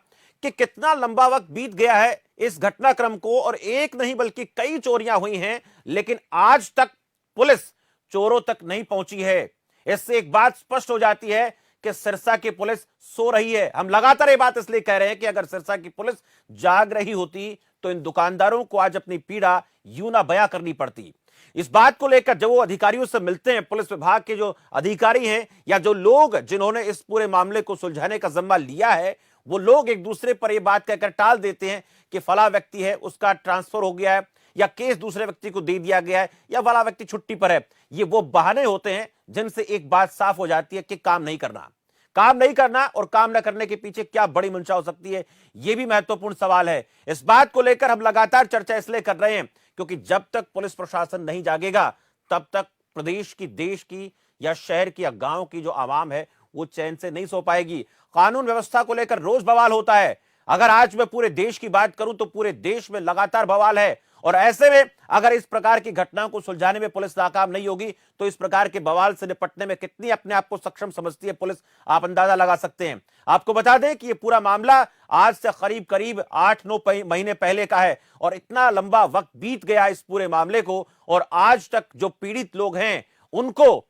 कि कितना लंबा वक्त बीत गया है इस घटनाक्रम को और एक नहीं बल्कि कई चोरियां हुई हैं, लेकिन आज तक पुलिस चोरों तक नहीं पहुंची है। इससे एक बात स्पष्ट हो जाती है कि सिरसा की पुलिस सो रही है। हम लगातार ये बात इसलिए कह रहे हैं कि अगर सिरसा की पुलिस जाग रही होती तो इन दुकानदारों को आज अपनी पीड़ा यूं ना बयां करनी पड़ती। इस बात को लेकर जब वो अधिकारियों से मिलते हैं, पुलिस विभाग के जो अधिकारी हैं या जो लोग जिन्होंने इस पूरे मामले को सुलझाने का जिम्मा लिया है, वो लोग एक दूसरे पर यह बात कहकर टाल देते हैं कि फला व्यक्ति है, उसका ट्रांसफर हो गया है या केस दूसरे व्यक्ति को दे दिया गया है या फला व्यक्ति छुट्टी पर है। ये वो बहाने होते हैं जिनसे एक बात साफ हो जाती है कि काम नहीं करना और काम न करने के पीछे क्या बड़ी मंशा हो सकती है, यह भी महत्वपूर्ण सवाल है। इस बात को लेकर हम लगातार चर्चा इसलिए कर रहे हैं क्योंकि जब तक पुलिस प्रशासन नहीं जागेगा तब तक प्रदेश की, देश की या शहर की या गांव की जो आवाम है वो चैन से नहीं सो पाएगी। कानून व्यवस्था को लेकर रोज बवाल होता है। अगर आज मैं पूरे देश की बात करूं तो पूरे देश में लगातार बवाल है और ऐसे में अगर इस प्रकार की घटनाओं को सुलझाने में पुलिस नाकाम नहीं होगी तो इस प्रकार के बवाल से निपटने में कितनी अपने आप को सक्षम समझती है पुलिस, आप अंदाजा लगा सकते हैं। आपको बता दें कि यह पूरा मामला आज से करीब 8-9 महीने पहले का है और इतना लंबा वक्त बीत गया इस पूरे मामले को और आज तक जो पीड़ित लोग हैं उनको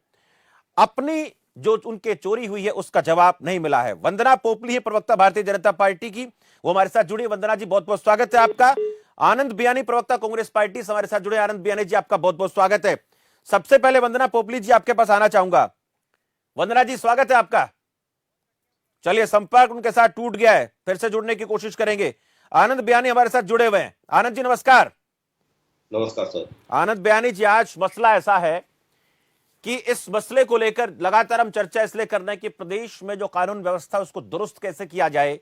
अपनी जो उनके चोरी हुई है उसका जवाब नहीं मिला है। वंदना पोपली है प्रवक्ता भारतीय जनता पार्टी की, वो हमारे साथ जुड़ी। वंदना जी बहुत बहुत स्वागत है आपका। आनंद बियानी प्रवक्ता कांग्रेस पार्टी से हमारे साथ जुड़े। आनंद बियानी जी आपका बहुत बहुत स्वागत है। सबसे पहले वंदना पोपली जी आपके पास आना चाहूंगा। वंदना जी स्वागत है आपका। चलिए, संपर्क उनके साथ टूट गया है, फिर से जुड़ने की कोशिश करेंगे। आनंद बियानी हमारे साथ जुड़े हुए हैं। आनंद जी नमस्कार। नमस्कार सर। आनंद बियानी जी, आज मसला ऐसा है कि इस मसले को लेकर लगातार हम चर्चा इसलिए कर रहे हैं कि प्रदेश में जो कानून व्यवस्था उसको दुरुस्त कैसे किया जाए,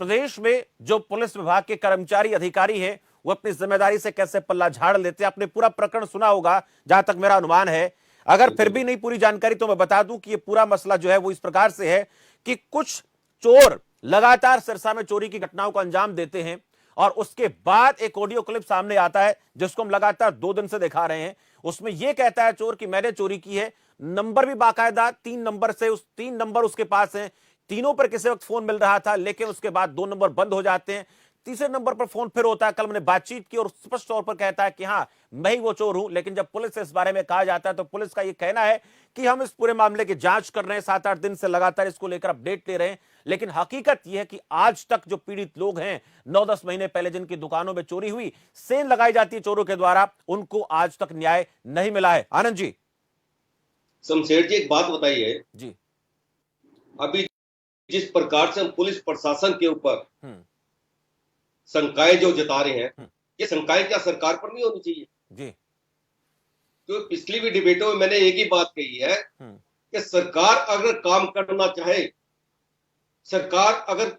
प्रदेश में जो पुलिस विभाग के कर्मचारी अधिकारी हैं वो अपनी जिम्मेदारी से कैसे पल्ला झाड़ लेते हैं। आपने पूरा प्रकरण सुना होगा जहां तक मेरा अनुमान है, अगर फिर भी नहीं पूरी जानकारी तो मैं बता दूं कि ये पूरा मसला जो है वो इस प्रकार से है कि कुछ चोर लगातार सिरसा में चोरी की घटनाओं को अंजाम देते हैं और उसके बाद एक ऑडियो क्लिप सामने आता है जिसको हम लगातार 2 दिन से दिखा रहे हैं। उसमें यह कहता है चोर कि मैंने चोरी की है, नंबर भी बाकायदा 3 नंबर से, 3 नंबर उसके पास हैं, तीनों पर किसी वक्त फोन मिल रहा था लेकिन उसके बाद 2 नंबर बंद हो जाते हैं। तीसरे नंबर पर फोन फिर होता है, कल मैंने बातचीत की और स्पष्ट तौर पर कहता है कि हाँ मैं ही वो चोर हूं। लेकिन जब पुलिस से इस बारे में कहा जाता है तो पुलिस का ये कहना है कि हम इस पूरे मामले की जांच कर रहे हैं, 7-8 दिन से लगातार इसको लेकर अपडेट ले रहे हैं। लेकिन हकीकत यह है कि आज तक जो पीड़ित लोग हैं, 9-10 महीने पहले जिनकी दुकानों में चोरी हुई, सेल लगाई जाती है चोरों के द्वारा, उनको आज तक न्याय नहीं मिला है। आनंद जी। शमशेर जी, एक बात बताइए जी। अभी जिस प्रकार से हम पुलिस प्रशासन के ऊपर शंकाएं जो जता रहे हैं, ये शंकाएं क्या सरकार पर नहीं होनी चाहिए? जी। तो पिछली भी डिबेटों में मैंने एक ही बात कही है कि सरकार अगर काम करना चाहे, सरकार अगर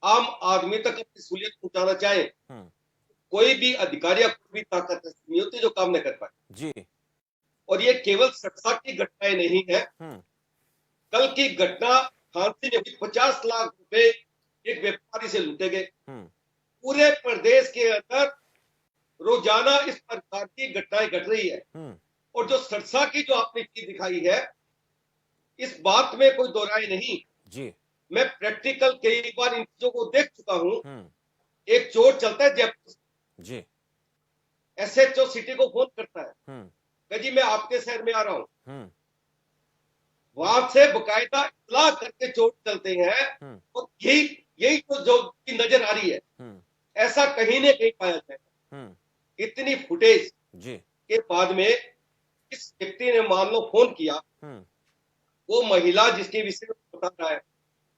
आम आदमी तक अपनी सहूलियत पहुंचाना चाहे, कोई भी अधिकारी या कोई भी ताकत नहीं होती जो काम न कर पाए। जी। और ये केवल सत्ता की घटनाएं नहीं है। कल की घटना झांसी में 50 लाख रुपए एक व्यापारी से लूटे गए। पूरे प्रदेश के अंदर रोजाना इस प्रकार की घटनाएं घट रही है। और जो सरसा की जो आपने चीज दिखाई है, इस बात में कोई दो राय नहीं जी। मैं प्रैक्टिकल कई बार इन चीजों को देख चुका हूं। एक चोर चलता है जयपुर जी, SHO सिटी को फोन करता है कि जी मैं आपके शहर में आ रहा हूं। वहां से बकायदा इतला करके चोर चलते हैं। और यही तो जो नजर आ रही है, ऐसा कहीं न कहीं पाया जाएगा। इतनी फुटेज के बाद में इस व्यक्ति ने मान लो फोन किया, वो महिला जिसके विषय में बता रहा है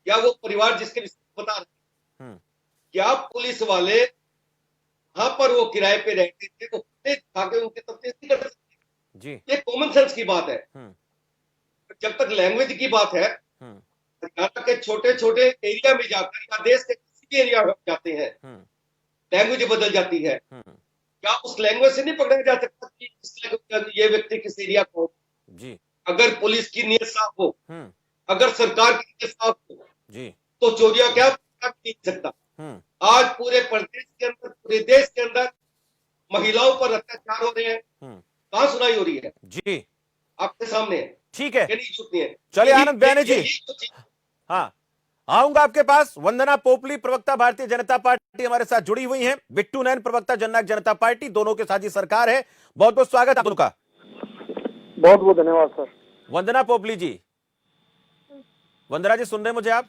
या वो परिवार जिसके विषय में बता रहा है, क्या पुलिस वाले वहां पर वो किराए पे रहते थे तो फुटेज दिखा के उनके तफ्तीश नहीं कर सकते? ये कॉमन सेंस की बात है। जब तक लैंग्वेज की बात है, हरियाणा के छोटे छोटे एरिया में जाकर या देश के किसी भी एरिया में जाते हैं, लैंग्वेज बदल जाती है। क्या उस लैंग्वेज से नहीं पकड़ा जा सकता कि ये व्यक्ति किस एरिया का हो? अगर पुलिस की नीयत साफ हो, अगर सरकार की नीयत साफ हो, तो चोरियां क्या नहीं सकता। आज पूरे प्रदेश के अंदर, पूरे देश के अंदर महिलाओं पर अत्याचार हो रहे हैं, कहां सुनाई हो रही है? जी, आपके सामने है। ठीक है, नहीं है। चलिए आनंद बयाने जी, हाँ आऊंगा आपके पास। वंदना पोपली प्रवक्ता भारतीय जनता पार्टी हमारे साथ जुड़ी हुई हैं, बिट्टू नैन प्रवक्ता जननायक जनता पार्टी, दोनों के साथ ही सरकार है। बहुत बहुत स्वागत आप दोनों का। बहुत बहुत धन्यवाद सर। वंदना पोपली जी, वंदना जी सुन रहे मुझे आप?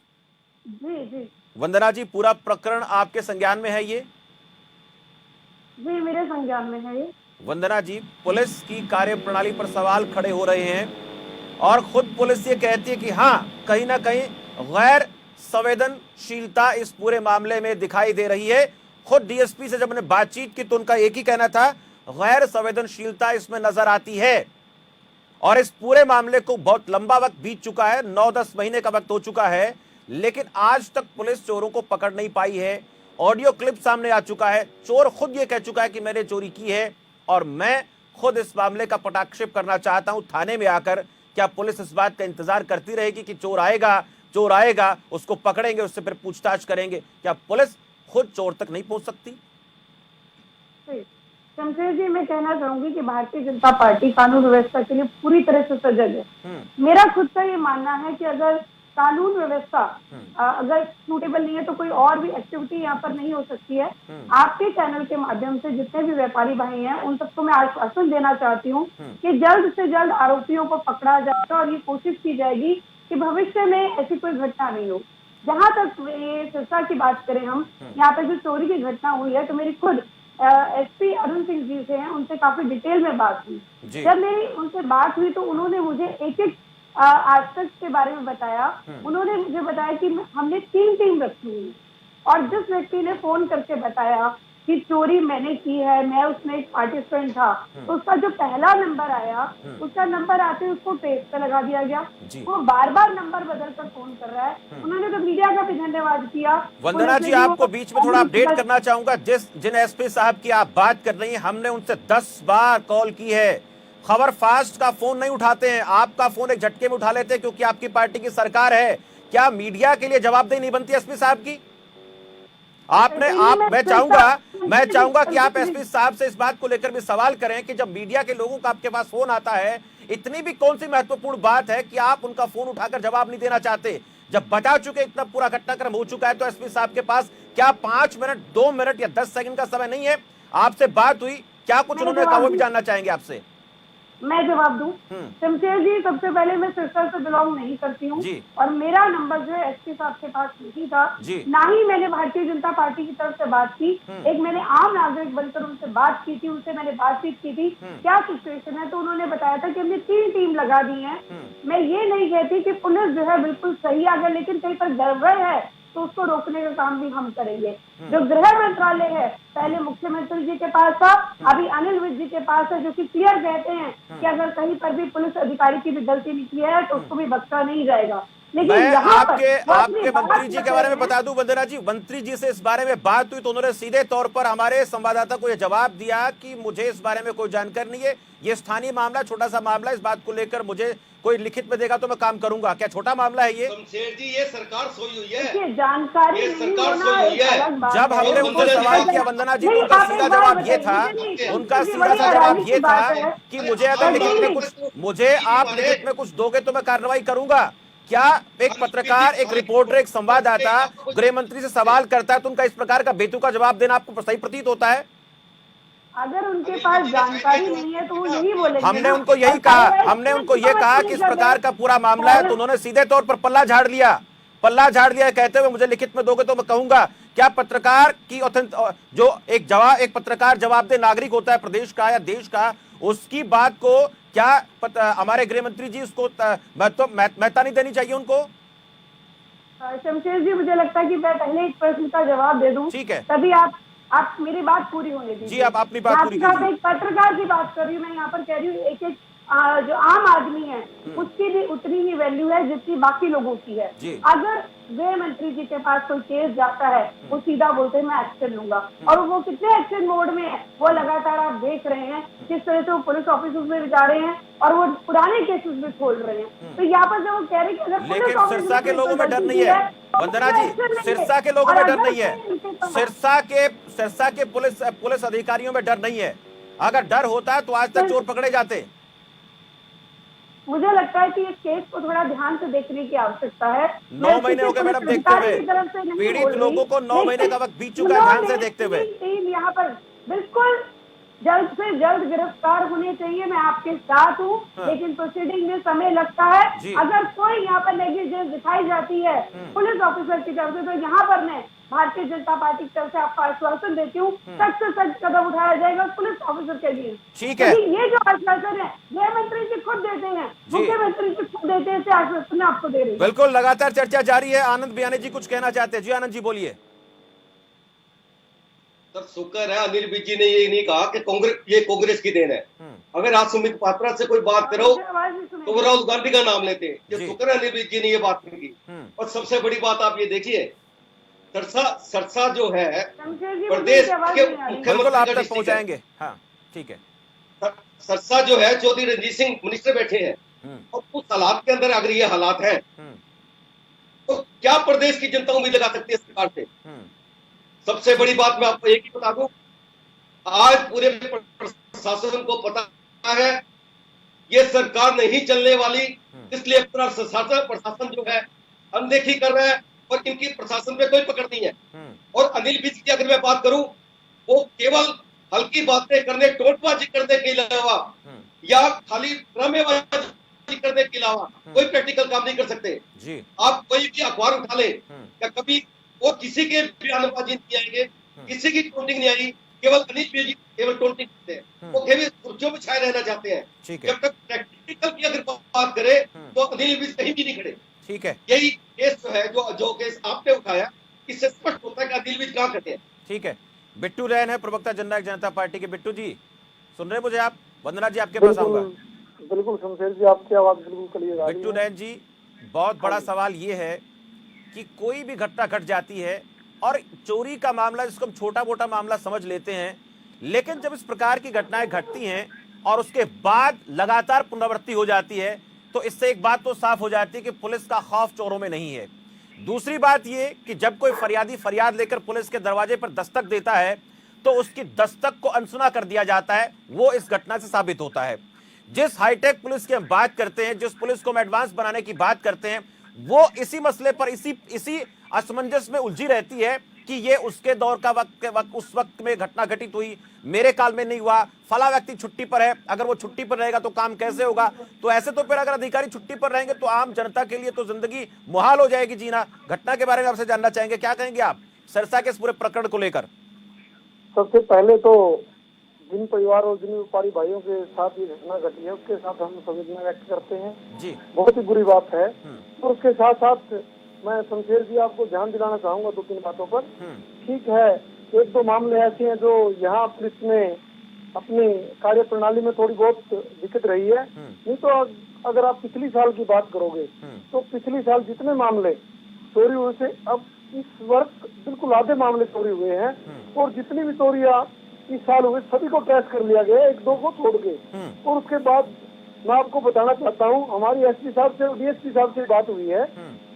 जी जी। वंदना जी, पूरा प्रकरण आपके संज्ञान में है ये? जी मेरे संज्ञान में है ये। वंदना जी, पुलिस की कार्यप्रणाली पर सवाल खड़े हो रहे हैं और खुद पुलिस ये कहती है कि हाँ कहीं ना कहीं गैर संवेदनशीलता इस पूरे मामले में दिखाई दे रही है। खुद डीएसपी से जब मैंने बातचीत की तो उनका एक ही कहना था, गैर संवेदनशीलता इसमें नजर आती है। और इस पूरे मामले को बहुत लंबा वक्त बीत चुका है, 9-10 महीने का वक्त हो चुका है, लेकिन आज तक पुलिस चोरों को पकड़ नहीं पाई है। ऑडियो क्लिप सामने आ चुका है, चोर खुद ये कह चुका है कि मैंने चोरी की है और मैं खुद इस मामले का पटाक्षेप करना चाहता हूं थाने में आकर। क्या पुलिस इस बात का इंतजार करती रहेगी कि चोर आएगा उसको पकड़ेंगे, उससे फिर पूछताछ करेंगे? क्या पुलिस खुद चोर तक नहीं पहुंच सकती? शमशेर जी, मैं कहना चाहूंगी कि भारतीय जनता पार्टी कानून व्यवस्था के लिए पूरी तरह से सजग है। मेरा खुद का ये मानना है कि अगर कानून व्यवस्था अगर सूटेबल नहीं है तो कोई और भी एक्टिविटी यहाँ पर नहीं हो सकती है। आपके चैनल के माध्यम से जितने भी व्यापारी भाई हैं उन सबको मैं आश्वासन देना चाहती हूँ कि जल्द से जल्द आरोपियों को पकड़ा जाएगा और ये कोशिश की जाएगी कि भविष्य में ऐसी कोई घटना नहीं हो। जहाँ तक ये सिरसा की बात करें, हम यहाँ पे जो चोरी की घटना हुई है तो मेरी खुद SP अरुण सिंह जी से हैं, उनसे काफी डिटेल में बात हुई। जब मेरी उनसे बात हुई तो उन्होंने मुझे एक आज तक के बारे में बताया। उन्होंने मुझे बताया कि हमने 3 टीम रखी हुई और जिस व्यक्ति ने फोन करके बताया कि चोरी मैंने की है, मैं उसमें एक पार्टिसिपेंट था, तो उसका जो पहला नंबर आया, उसका नंबर आते ही उसको पेज पे लगा दिया गया। वो बार बार नंबर बदल कर फोन कर रहा है। उन्होंने तो मीडिया का भी धन्यवाद किया। वंदना जी, आपको बीच में थोड़ा अपडेट करना चाहूंगा। जिन SP साहब की आप बात कर रही हैं, हमने उनसे 10 बार कॉल की है। खबर फास्ट का फोन नहीं उठाते हैं, आपका फोन एक झटके में उठा लेते हैं क्योंकि आपकी पार्टी की सरकार है। क्या मीडिया के लिए जवाबदेही नहीं बनती SP साहब की? मैं चाहूंगा कि आप SP साहब से इस बात को लेकर भी सवाल करें कि जब मीडिया के लोगों का आपके पास फोन आता है, इतनी भी कौन सी महत्वपूर्ण बात है कि आप उनका फोन उठाकर जवाब नहीं देना चाहते? जब बचा चुके, इतना पूरा घटनाक्रम हो चुका है, तो एसपी साहब के पास क्या 5 मिनट, 2 मिनट या 10 सेकंड का समय नहीं है? आपसे बात हुई, क्या कुछ उन्होंने कहा वो भी जानना चाहेंगे आपसे। मैं जवाब दूं? शमशेर जी, सबसे पहले मैं सिरसा से बिलोंग नहीं करती हूँ और मेरा नंबर जो है एसपी साहब के पास नहीं था, ना ही मैंने भारतीय जनता पार्टी की तरफ से बात की। एक मैंने आम नागरिक बनकर उनसे बात की थी, उनसे मैंने बातचीत की थी क्या सिचुएशन है, तो उन्होंने बताया था कि हमने 3 टीम लगा दी है। मैं ये नहीं कहती कि पुलिस जो है बिल्कुल सही आ गया, लेकिन कहीं पर गड़बड़ है तो उसको रोकने का काम भी हम करेंगे। जो गृह मंत्रालय है पहले मुख्यमंत्री जी के पास था, अभी अनिल विज जी के पास है, जो कि क्लियर कहते हैं कि अगर कहीं पर भी पुलिस अधिकारी की भी गलती निकली है तो उसको भी बख्शा नहीं जाएगा। लेकिन मैं आपके मंत्री जी के बारे में बता दूं वंदना जी, मंत्री जी से इस बारे में बात हुई तो उन्होंने सीधे तौर पर हमारे संवाददाता को यह जवाब दिया कि मुझे इस बारे में कोई जानकारी नहीं है, ये स्थानीय मामला, छोटा सा मामला, इस बात को लेकर मुझे कोई लिखित में देगा तो मैं काम करूंगा। क्या छोटा मामला है ये? शमशेर जी, ये सरकार सोई हुई है, जानकारी, ये सरकार सोई हुई है। जब हमने उनसे सवाल किया वंदना जी, तो उनका सीधा जवाब ये था, उनका सीधा सा जवाब ये था कि मुझे अगर लिखित में कुछ, मुझे आप लिखित में कुछ दोगे तो मैं कार्रवाई करूंगा। क्या एक पत्रकार, एक रिपोर्टर, एक संवाददाता गृह मंत्री से सवाल करता है तो उनका इस प्रकार का बेतुका जवाब देना आपको सही प्रतीत होता है? अगर उनके पास जानकारी नहीं है तो वो यही बोलेंगे। हमने उनको यही कहा, हमने उनको ये कहा कि इस प्रकार का पूरा मामला है, तो उन्होंने सीधे तौर पर पल्ला झाड़ लिया, कहते हुए मुझे लिखित में दोगे तो मैं कहूंगा। क्या पत्रकार की जो एक पत्रकार जवाबदेह नागरिक होता है प्रदेश का या देश का, उसकी बात को क्या हमारे गृह मंत्री जी उसको महत्ता नहीं देनी चाहिए उनको? शमशेर जी, मुझे लगता है कि मैं पहले एक प्रश्न का जवाब दे दूं, ठीक है, तभी आप मेरी बात पूरी होने दीजिए। जी, आप अपनी बात पूरी कीजिए। एक पत्रकार की बात कर रही हूँ मैं, यहाँ पर कह रही हूँ एक जो आम आदमी है उसकी भी उतनी ही वैल्यू है जितनी बाकी लोगों की है। अगर गृह मंत्री जी के पास कोई केस जाता है वो सीधा बोलते हैं मैं एक्शन लूंगा, और वो कितने एक्शन मोड में है वो लगातार आप देख रहे हैं किस तरह से वो पुलिस ऑफिसर्स में जा रहे हैं और वो पुराने केसेस भी खोल रहे हैं। तो यहाँ पर जब वो कह रहे हैं कि अगर लेकिन सिरसा के लोगों में डर नहीं है वंदना जी, सिरसा के लोगों में डर नहीं है, सिरसा के पुलिस अधिकारियों में डर नहीं है। अगर डर होता है तो आज तक चोर पकड़े जाते। मुझे लगता है कि इस केस को थोड़ा ध्यान से देखने की आवश्यकता है। 9 महीने हो गए मैडम देखते हुए, पीड़ित लोगों को 9 महीने का वक्त बीत चुका है ध्यान से देखते हुए। यहाँ पर बिल्कुल जल्द से जल्द गिरफ्तार होने चाहिए, मैं आपके साथ हूँ, लेकिन प्रोसीडिंग में समय लगता है। अगर कोई यहाँ पर नेग्लिजेंस दिखाई जाती है पुलिस ऑफिसर की तरफ से, तो यहाँ पर मैं भारतीय जनता पार्टी की तरफ से आपको आश्वासन देती हूँ सख्त से सख्त कदम उठाया जाएगा पुलिस ऑफिसर के लिए। ठीक है, ये जो आश्वासन है गृह मंत्री जी खुद देते हैं, मुख्यमंत्री जी खुद देते हैं, आश्वासन मैं आपको दे रही हूँ। बिल्कुल, लगातार चर्चा जारी है। आनंद बियानी जी कुछ कहना चाहते हैं। जी आनंद जी बोलिए। सर, शुक्र है अनिल विज जी ने ये नहीं कहा कि ये कांग्रेस की देन है। अगर आज सुमित पात्रा से कोई बात करो तो वो राहुल गांधी का नाम लेते हैं। ये शुक्र है अनिल विज जी ने ये बात नहीं की। और सबसे बड़ी बात आप ये देखिए, सरसा जो है प्रदेश के मुख्यमंत्री आप तक पहुंचाएंगे। हाँ ठीक है। सरसा जो है चौधरी रणजीत सिंह मिनिस्टर बैठे हैं, और उस हालात के अंदर अगर ये हालात हैं तो क्या प्रदेश की जनता उम्मीद लगा सकती है सरकार से? सबसे बड़ी बात मैं आपको एक ही बता दूं, आज पूरे प्रशासन को पता है ये सरकार नहीं चलने वाली, इसलिए पूरा प्रशासन जो है अनदेखी कर रहा है और इनकी प्रशासन में कोई पकड़ नहीं है। और अनिल विज की अगर मैं बात करूं, वो केवल हल्की बातें करने, टोटबाजी करने के अलावा या खाली ड्रामेबाजी करने के अलावा कोई प्रैक्टिकल काम नहीं कर सकते। आप कोई भी अखबार उठा ले, या कभी वो किसी के बयानबाजी नहीं आएंगे, किसी की टोनिंग नहीं आएगी, केवल अनिल विज जी केवल टोनिंग करते हैं। वो केवल सुर्खियों में छाए रहना चाहते हैं। जब तक प्रैक्टिकल की अगर बात करे तो अनिल विज कहीं भी नहीं खड़े। ठीक है, यही केस जो है, जो केस आपने उठाया, इससे स्पष्ट होता है कि अनिल विज कहां खड़े हैं। ठीक है, बिट्टू रैन है प्रवक्ता जननायक जनता पार्टी के। बिट्टू जी सुन रहे मुझे आप? वंदना जी आपके पास आऊंगा। बिल्कुल शमशेर जी, आपकी आवाज बिल्कुल क्लियर आ रही है। बिट्टू रैन जी, बहुत बड़ा सवाल ये है कि कोई भी घटना घट जाती है और चोरी का मामला जिसको हम छोटा मोटा मामला समझ लेते हैं, लेकिन जब इस प्रकार की घटनाएं घटती हैं और उसके बाद लगातार पुनरावृत्ति हो जाती है, तो इससे एक बात तो साफ हो जाती है कि पुलिस का खौफ चोरों में नहीं है। दूसरी बात यह कि जब कोई फरियादी फरियाद लेकर पुलिस के दरवाजे पर दस्तक देता है तो उसकी दस्तक को अनसुना कर दिया जाता है। वो इस घटना से साबित होता है। जिस हाईटेक पुलिस की हम बात करते हैं, जिस पुलिस को हम एडवांस बनाने की बात करते हैं, वो इसी मसले पर इसी असमंजस में उलझी रहती है कि ये उसके दौर का वक्त उस वक्त में घटना घटित हुई, मेरे काल में नहीं हुआ, फला व्यक्ति छुट्टी पर है, अगर वो छुट्टी पर रहेगा तो काम कैसे होगा। तो ऐसे तो फिर अगर अधिकारी छुट्टी पर रहेंगे तो आम जनता के लिए तो जिंदगी मुहाल हो जाएगी जीना। घटना के बारे में आपसे जानना चाहेंगे, क्या कहेंगे आप सिरसा के इस पूरे प्रकरण को लेकर? सबसे पहले तो जिन परिवार और जिन व्यापारी भाइयों के साथ ये घटना घटी है उसके साथ हम संवेदना व्यक्त करते हैं जी। बहुत ही बुरी बात है। और उसके साथ साथ मैं शमशेर जी आपको ध्यान दिलाना चाहूंगा 2-3 बातों पर। ठीक है, 1-2 मामले ऐसे हैं जो यहाँ पुलिस ने अपनी कार्य प्रणाली में थोड़ी बहुत दिक्कत रही है। नहीं तो अगर आप पिछली साल की बात करोगे तो पिछली साल जितने मामले चोरी हुए थे, अब इस वर्ष बिल्कुल आधे मामले चोरी हुए हैं। और जितनी भी चोरियां इस साल हुए सभी को ट्रेस कर लिया गया, 1-2 को छोड़ के। और उसके बाद मैं आपको बताना चाहता हूँ, हमारी एसपी साहब से डीएसपी साहब से बात हुई है।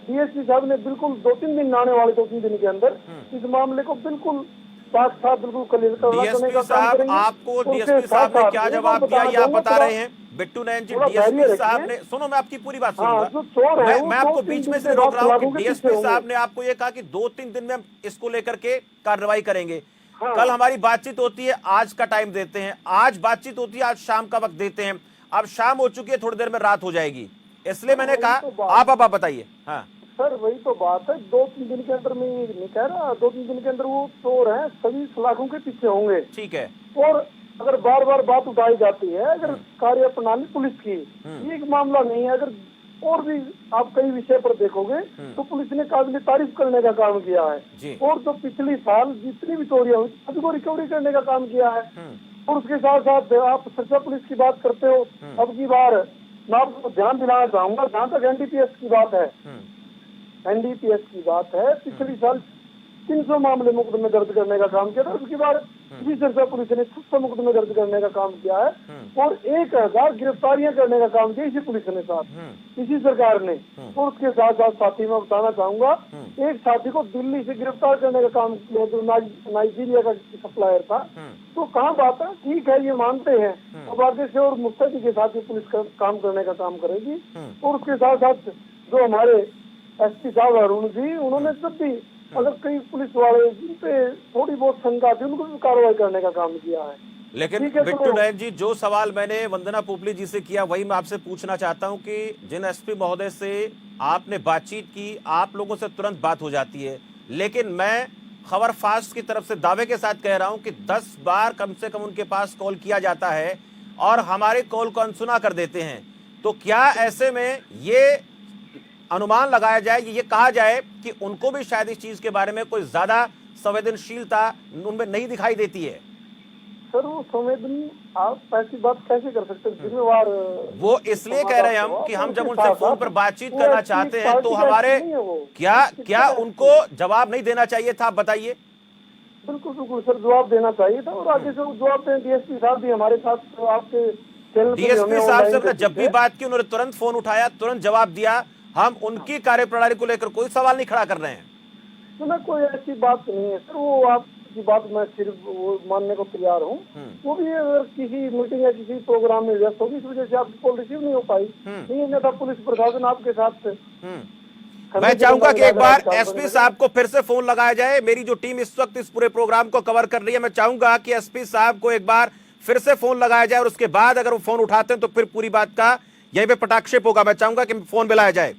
डीएसपी साहब ने बिल्कुल 2-3 दिन आने वाले 2-3 दिन के अंदर इस मामले को बिल्कुल साथ बिल्कुल क्लियर करने का काम करेंगे। आपको डीएसपी साहब ने क्या जवाब दिया ये आप बता रहे हैं? बिट्टू नयन जी, डीएसपी साहब ने, सुनो मैं आपकी पूरी बात सुनूंगा, मैं आपको बीच में से रोक रहा हूँ कि डीएसपी साहब ने आपको ये कहा कि 2-3 दिन में हम इसको लेकर के कार्रवाई करेंगे। कल हमारी बातचीत होती है, आज का टाइम देते हैं, आज बातचीत होती है, आज शाम का वक्त देते हैं। अब शाम हो चुकी है, थोड़ी देर में रात हो जाएगी, इसलिए मैंने कहा आप बताइए। हाँ सर, वही तो बात है, 2-3 दिन के अंदर मैं ये नहीं कह रहा, 2-3 दिन के अंदर वो चोर हैं सभी सलाखों के पीछे होंगे। ठीक है। और अगर बार बार बात उठाई जाती है, अगर कार्य प्रणाली पुलिस की ये एक मामला नहीं है, अगर और भी आप कई विषय पर देखोगे तो पुलिस ने काबिल तारीफ करने का काम किया है। और जो पिछली साल जितनी भी चोरियां हुई सभी को रिकवरी करने का काम किया है। और उसके साथ साथ आप सिरसा पुलिस की बात करते हो, अब की बार मैं आपको ध्यान दिलाना चाहूंगा, जहाँ तक एनडीपीएस की बात है, एनडीपीएस की बात है, पिछली साल 300 मामले मुकदमे दर्ज करने का काम किया था। उसके बाद इसी सिरसा पुलिस ने 600 मुकदमे दर्ज करने का काम किया है और 1000 गिरफ्तारियां करने का काम किया इसी पुलिस ने साथ, इसी सरकार ने। और उसके साथ साथ साथी मैं बताना चाहूंगा, एक साथी को दिल्ली से गिरफ्तार करने का काम किया जो नाइजीरिया का सप्लायर था। तो कहाँ बात है, ठीक है ये मानते हैं, अब आगे से और मुस्तैदी के साथ पुलिस का काम करने का काम करेगी। और उसके साथ साथ जो हमारे एसपी साहब अरुण जी, उन्होंने जब भी अगर कई पुलिस वाले जिन पे थोड़ी बहुत शंका थी उनको भी कार्रवाई करने का काम किया है। लेकिन बिट्टू नयन जी, जो सवाल मैंने वंदना पोपली जी से किया वही मैं आपसे पूछना चाहता हूं कि जिन एसपी महोदय से आपने बातचीत की, आप लोगों से तुरंत बात हो जाती है, लेकिन मैं खबर फास्ट की तरफ से दावे के साथ कह रहा हूं कि 10 बार कम से कम उनके पास कॉल किया जाता है और हमारे कॉल को अनसुना कर देते हैं। तो क्या ऐसे में ये अनुमान लगाया जाए, ये कहा जाए कि उनको भी शायद इस चीज के बारे में कोई ज्यादा संवेदनशीलता उनमें नहीं दिखाई देती है? सर वो संवेदन आप ऐसी बात कैसे कर सकते हैं? जिम्मेवार वो इसलिए कह रहे हैं हम कि हम जब उनसे फोन पर बातचीत करना चाहते हैं तो हमारे क्या उनको जवाब नहीं देना चाहिए था? आप बताइए। बिल्कुल बिल्कुल सर, जवाब देना चाहिए था और आगे से जवाब दें। डीएसपी साहब भी हमारे साथ आपके डीएसपी साहब से जब भी बात की उन्होंने तुरंत फोन उठाया, तुरंत जवाब दिया। हम उनकी कार्यप्रणाली को लेकर कोई सवाल नहीं खड़ा कर रहे हैं। तो ना कोई ऐसी बात नहीं है सर, वो आपकी बात मैं सिर्फ वो मानने को तैयार हूँ। वो भी अगर किसी मीटिंग या किसी प्रोग्राम में व्यस्त होगी इस वजह से आपकी कॉल रिसीव नहीं हो पाई, नहीं है था पुलिस प्रशासन आपके साथ। मैं चाहूंगा कि एक बार एसपी साहब को फिर से फोन लगाया जाए। मेरी जो टीम इस वक्त इस पूरे प्रोग्राम को कवर कर रही है, मैं चाहूंगा कि एसपी साहब को एक बार फिर से फोन लगाया जाए और उसके बाद अगर वो फोन उठाते हैं तो फिर पूरी बात का यहीं पे पटाक्षेप होगा। मैं चाहूंगा कि फोन मिलाया जाए।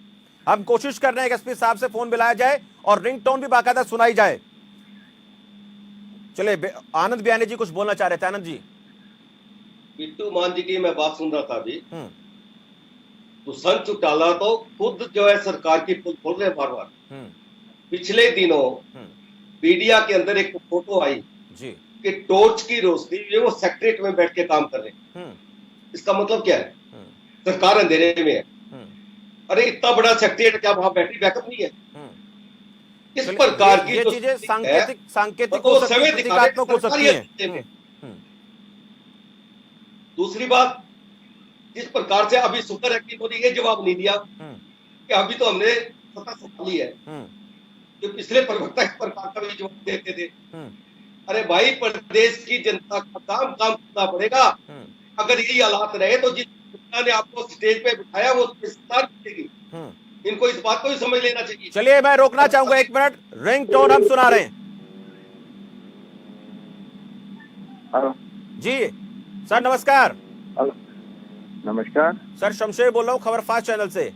हम कोशिश कर रहे हैं कि एसपी साहब से फोन मिलाया जाए और रिंगटोन भी बाकायदा सुनाई जाए। चलिए, आनंद बयानी जी कुछ बोलना चाह रहे थे। आनंद जी। बिट्टू मान जी की मैं बात सुन रहा था अभी, तो संत चौटाला तो खुद जो है सरकार की पुल खोल रहे बार बार। पिछले दिनों मीडिया के अंदर एक फोटो आई जी कि टॉर्च की रोशनी में वो सेक्रेटरीट में बैठ के काम कर रहे हैं। इसका मतलब क्या है? सरकार अंधेरे में है। अरे इतना बड़ा सेक्रेटरीट, क्या वहां बैटरी बैकअप नहीं है? इस प्रकार की जो चीजें सांकेतिक हो सकती हैं। दूसरी बात, जिस प्रकार से अभी शुक्र है कि इन्होंने ये जवाब नहीं दिया कि अभी तो हमने सत्ता संभाली है, जो पिछले प्रवक्ता इस प्रकार का भी जवाब देते थे। अरे भाई, प्रदेश की जनता का काम करना पड़ेगा। अगर यही हालात रहे तो जिस जनता ने आपको स्टेज पे बिठाया वो विस्तार करेगी। इनको इस बात को भी समझ लेना चाहिए। चलिए मैं रोकना चाहूंगा 1 मिनट, रिंग टोन हम सुना रहे हैं। जी सर नमस्कार। नमस्कार सर शमशेर बोल रहा हूँ खबर फास्ट चैनल से।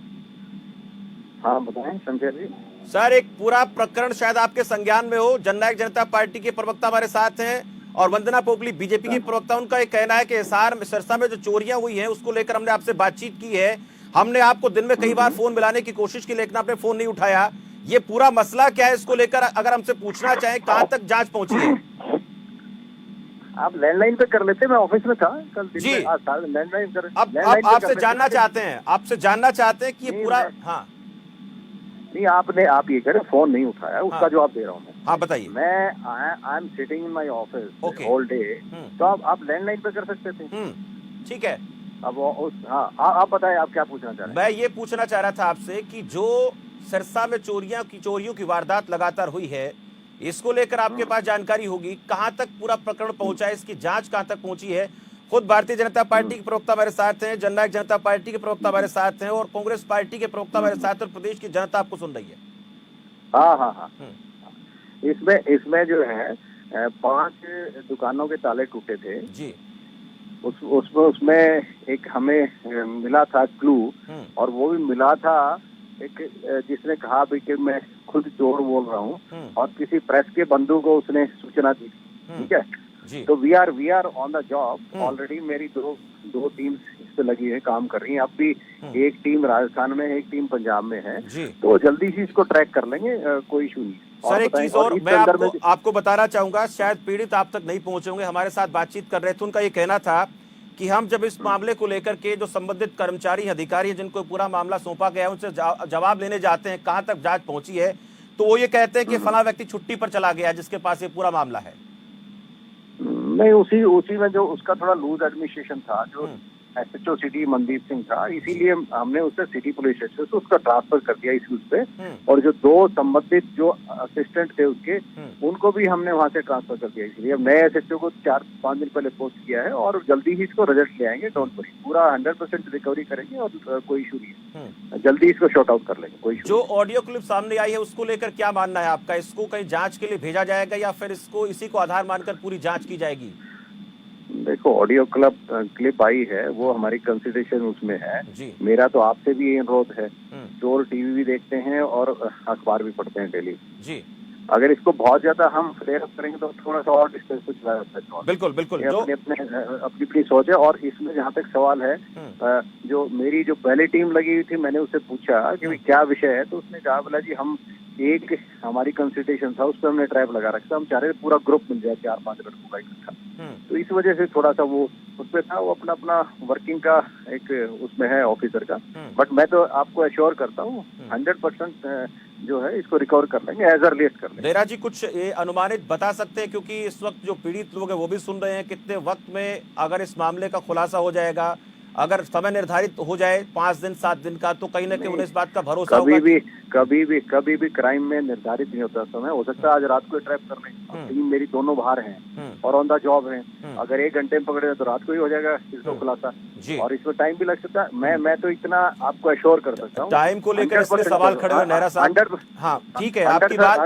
हाँ बताएं शमशेर जी। सर एक पूरा प्रकरण शायद आपके संज्ञान में हो, जननायक जनता पार्टी के प्रवक्ता हमारे साथ हैं और वंदना पोपली बीजेपी की प्रवक्ता। उनका एक कहना है कि हिसार में सिरसा में जो चोरियां हुई हैं उसको लेकर हमने आपसे बातचीत की है। हमने आपको दिन में कई बार फोन मिलाने की कोशिश की लेकिन आपने फोन नहीं उठाया। ये पूरा मसला क्या है, इसको लेकर अगर हमसे पूछना चाहें कहां तक जांच पहुंची है? आप लैंडलाइन पे कर लेते, मैं ऑफिस में था कल दिन जी। में, आज लैंडलाइन कर। अब आपसे जानना चाहते हैं, कि ये पूरा। हाँ नहीं, आप ये करें, फोन नहीं उठाया, उसका जवाब दे रहा हूँ मैं। हाँ बताइए। मैं I am sitting in my office whole day, तो आप लैंडलाइन पे कर सकते थे। ठीक है। अब हाँ आप बताएं, आप क्या पूछना चाह रहे हैं? मैं ये पूछना चाह रहा था आपसे कि जो सिरसा में चोरियों की वारदात लगातार हुई है, इसको लेकर आपके पास जानकारी होगी, कहां तक पूरा प्रकरण पहुंचा है, इसकी जांच कहां तक पहुंची है? खुद भारतीय जनता पार्टी के प्रवक्ता हमारे साथ हैं, जननायक जनता पार्टी के प्रवक्ता हमारे साथ हैं और कांग्रेस पार्टी के प्रवक्ता हमारे साथ, और प्रदेश की जनता आपको सुन रही है। हाँ। इसमें जो है 5 दुकानों के ताले टूटे थे जी। उसमें एक हमें मिला था क्लू, और वो भी मिला था एक जिसने कहा भी कि मैं खुद चोर बोल रहा हूँ, और किसी प्रेस के बंधु को उसने सूचना दी। ठीक है जी। तो we are on the job already. मेरी दो टीम इस पे लगी है, काम कर रही है। अब भी एक टीम राजस्थान में है, एक टीम पंजाब में है, तो जल्दी ही इसको ट्रैक कर लेंगे, कोई इशू नहीं। सर एक चीज और मैं आपको बताना चाहूंगा, शायद पीड़ित आप तक नहीं पहुंचे होंगे, हमारे साथ बातचीत कर रहे थे, उनका ये कहना था कि हम जब इस मामले को लेकर के जो संबंधित कर्मचारी अधिकारी हैं जिनको पूरा मामला सौंपा गया है उनसे जवाब लेने जाते हैं कहां तक जांच पहुंची है, तो वो ये कहते हैं कि फला व्यक्ति छुट्टी पर चला गया जिसके पास ये पूरा मामला है। नहीं, उसी में जो उसका थोड़ा लूज एडमिनिस्ट्रेशन था, जो एसएचओ सिटी मनदीप सिंह था, इसीलिए हमने उसे सिटी पुलिस स्टेशन से उसका ट्रांसफर कर दिया इस उस पे। और जो 2 संबंधित जो असिस्टेंट थे उसके, उनको भी हमने वहां से ट्रांसफर कर दिया। इसलिए अब नए एसएचओ को 4-5 दिन पहले पोस्ट किया है और जल्दी ही इसको रिजल्ट ले आएंगे। डोंट वरी, पूरा 100% रिकवरी करेंगे और कोई इशू नहीं है, जल्दी इसको शॉर्ट आउट कर लेंगे, कोई इशू। जो ऑडियो क्लिप सामने आई है उसको लेकर क्या मानना है आपका? इसको कहीं जांच के लिए भेजा जाएगा या फिर इसको इसी को आधार मानकर पूरी जांच की जाएगी? देखो, ऑडियो क्लिप आई है, वो हमारी कंसिडरेशन उसमें है जी। मेरा तो आपसे भी ये अनुरोध है, चोर टीवी भी देखते हैं और अखबार भी पढ़ते हैं डेली जी। अगर इसको बहुत ज्यादा हम फ्लेयर अप करेंगे तो थोड़ा सा और डिस्टेंस को चला जाता है। बिल्कुल अपनी सोच है। और इसमें जहाँ तक सवाल है, जो मेरी जो पहली टीम लगी हुई थी, मैंने उससे पूछा कि क्या विषय है, तो उसने कहा बोला जी हम एक हमारी कंसल्टेशन था, उस पर हमने ट्रैप लगा रखा था, हम चाह रहे पूरा ग्रुप मिल जाए 4-5 लड़कों का इकट्ठा। तो इस वजह से थोड़ा सा वो उसमें था, वो अपना वर्किंग का एक उसमें है ऑफिसर का। बट मैं तो आपको एश्योर करता हूँ 100% जो है इसको रिकवर कर लेंगे, एज अर्लीस्ट कर लेंगे। देरा जी कुछ ये अनुमानित बता सकते हैं, क्योंकि इस वक्त जो पीड़ित लोग हैं वो भी सुन रहे हैं, कितने वक्त में अगर इस मामले का खुलासा हो जाएगा? अगर समय निर्धारित हो जाए 5 दिन 7 दिन का, तो कहीं ना कहीं उन्हें इस बात का भरोसा होगा। कभी भी क्राइम में निर्धारित नहीं होता समय। हो सकता है आज रात को ट्रैप कर लें। टीम मेरी दोनों बाहर हैं और ऑन द जॉब हैं। अगर 1 घंटे में पकड़े तो रात को ही हो जाएगा इसको खुलासा, और इसमें टाइम भी लग सकता है। मैं तो इतना आपको एश्योर कर सकता हूँ। टाइम को लेकर इसलिए सवाल खड़े हुए नेहरा साहब। हाँ ठीक है, आपकी बात,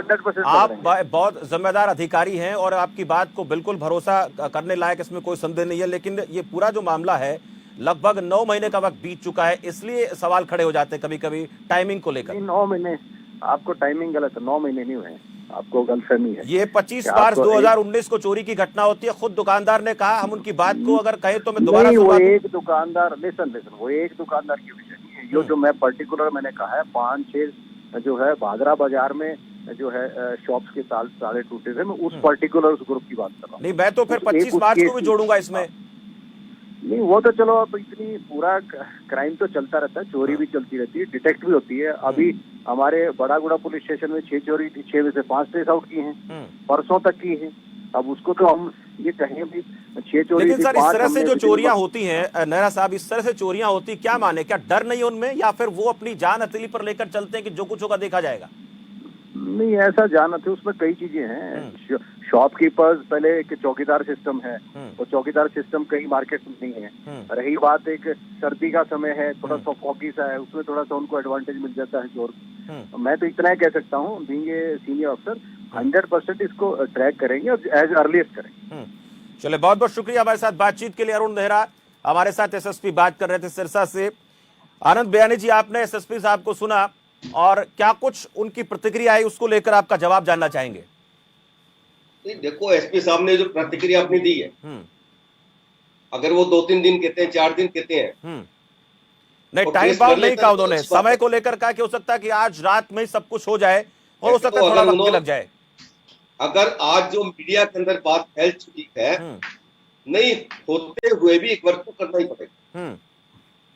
आप बहुत जिम्मेदार अधिकारी हैं और आपकी बात को बिल्कुल भरोसा करने लायक, इसमें कोई संदेह नहीं है। लेकिन ये पूरा जो मामला है लगभग 9 महीने का वक्त बीत चुका है, इसलिए सवाल खड़े हो जाते हैं कभी कभी टाइमिंग को लेकर। 9 महीने आपको टाइमिंग गलत है, 9 महीने नहीं हुए हैं, आपको गलतफहमी है। ये 25 मार्च 2019 को चोरी की घटना होती है। खुद दुकानदार ने कहा, हम उनकी बात को अगर कहें तो मैं दोबारा वो एक दुकानदार, लिसन वो एक दुकानदार की विषय नहीं है। जो मैं पर्टिकुलर मैंने कहा है 5-6 जो है भादरा बाजार में जो है शॉप्स के ताले टूटे थे, मैं उस पर्टिकुलर उस ग्रुप की बात कर रहा हूँ। नहीं, मैं तो फिर 25 मार्च को भी जोड़ूंगा इसमें। नहीं, वो तो चलो, अब इतनी पूरा क्राइम तो चलता रहता है, चोरी भी चलती रहती है, डिटेक्ट भी होती है। अभी हमारे बड़ागुड़ा पुलिस स्टेशन में 6 चोरी थी, 6 में से 5 ट्रेस आउट की हैं, परसों तक की हैं। अब उसको तो हम ये कहें भी 6 चोरी। लेकिन सर, इस तरह से जो चोरियां होती हैं नेहरा साहब, इस तरह से चोरियां होती, क्या माने, क्या डर नहीं उनमें, या फिर वो अपनी जान हथेली पर लेकर चलते हैं कि जो कुछ होगा देखा जाएगा? नहीं, ऐसा जाना थे, उसमें कई चीजें हैं। शॉपकीपर्स पहले एक चौकीदार सिस्टम है, और चौकीदार सिस्टम कई मार्केट में नहीं है। रही बात एक सर्दी का समय है, थोड़ा सा फॉगी सा है, उसमें थोड़ा सा उनको एडवांटेज मिल जाता है चोर। मैं तो इतना ही कह सकता हूँ, बीइंग ए सीनियर अफसर 100% इसको ट्रैक करेंगे और एज अर्लीस्ट करेंगे। चलिए, बहुत बहुत शुक्रिया हमारे साथ बातचीत के लिए। अरुण नेहरा हमारे साथ एसएसपी बात कर रहे थे सिरसा से। आनंद बयानी जी, आपने एसएसपी साहब को सुना और क्या कुछ उनकी प्रतिक्रिया आई, उसको लेकर आपका जवाब जानना चाहेंगे? देखो, एसपी साहब ने जो प्रतिक्रिया अपनी दी है, अगर वो 2-3 दिन कहते हैं, 4 दिन कहते हैं, नहीं, टाइम बाउंड नहीं कहा उन्होंने, समय को लेकर कहा कि हो सकता है कि आज रात में सब कुछ हो जाए और हो सकता है थोड़ा वक्त भी लग जाए। अगर आज जो मीडिया के अंदर बात फैल चुकी है, नहीं होते हुए भी एक वर्क तो करना ही पड़ेगा।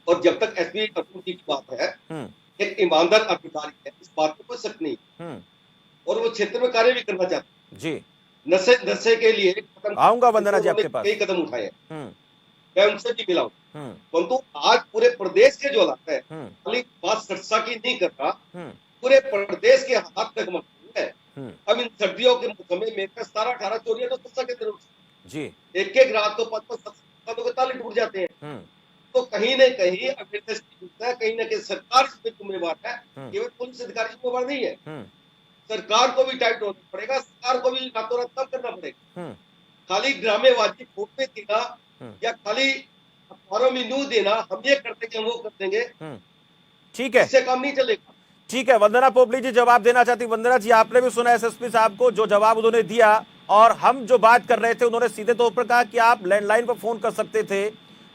और जब तक एसपी अरुण जी की बात है, एक ईमानदार अधिकारी है, इस बात में कोई शक नहीं, और वो क्षेत्र में कार्य भी करना चाहते हैं जी। नशे के लिए आऊंगा वंदना जी आपके पास, कई कदम उठाए हैं, मैं उनसे भी मिला हूं, परंतु आज पूरे प्रदेश के जो हालात है, खाली बात सिरसा की नहीं कर रहा, पूरे प्रदेश के हाथ तक है। अब इन सर्दियों के मौसम में मेरे 17-18 चोरियां तो सिरसा के अंदर जी, एक रात तो 5-5 के ताले टूट जाते हैं। तो कहीं न कहीं अवेयरनेस की जरूरत है, कहीं न कहीं सरकार इसमें जिम्मेवार है, केवल पुलिस अधिकारी जिम्मेवार नहीं है। सरकार को भी टाइट होना पड़ेगा, सरकार को भी रातों रात काम करना पड़ेगा। खाली ड्रामेबाजी फोटो देना या खाली अखबारों में न्यूज देना, हम ये कर देंगे, वो कर देंगे, ठीक है, इससे काम नहीं चलेगा। ठीक है, वंदना पोपली जी जवाब देना चाहती। वंदना जी, आपने भी सुना एसएसपी साहब को, जो जवाब उन्होंने दिया, और हम जो बात कर रहे थे, उन्होंने सीधे तौर पर कहा कि आप लैंडलाइन पर फोन कर सकते थे,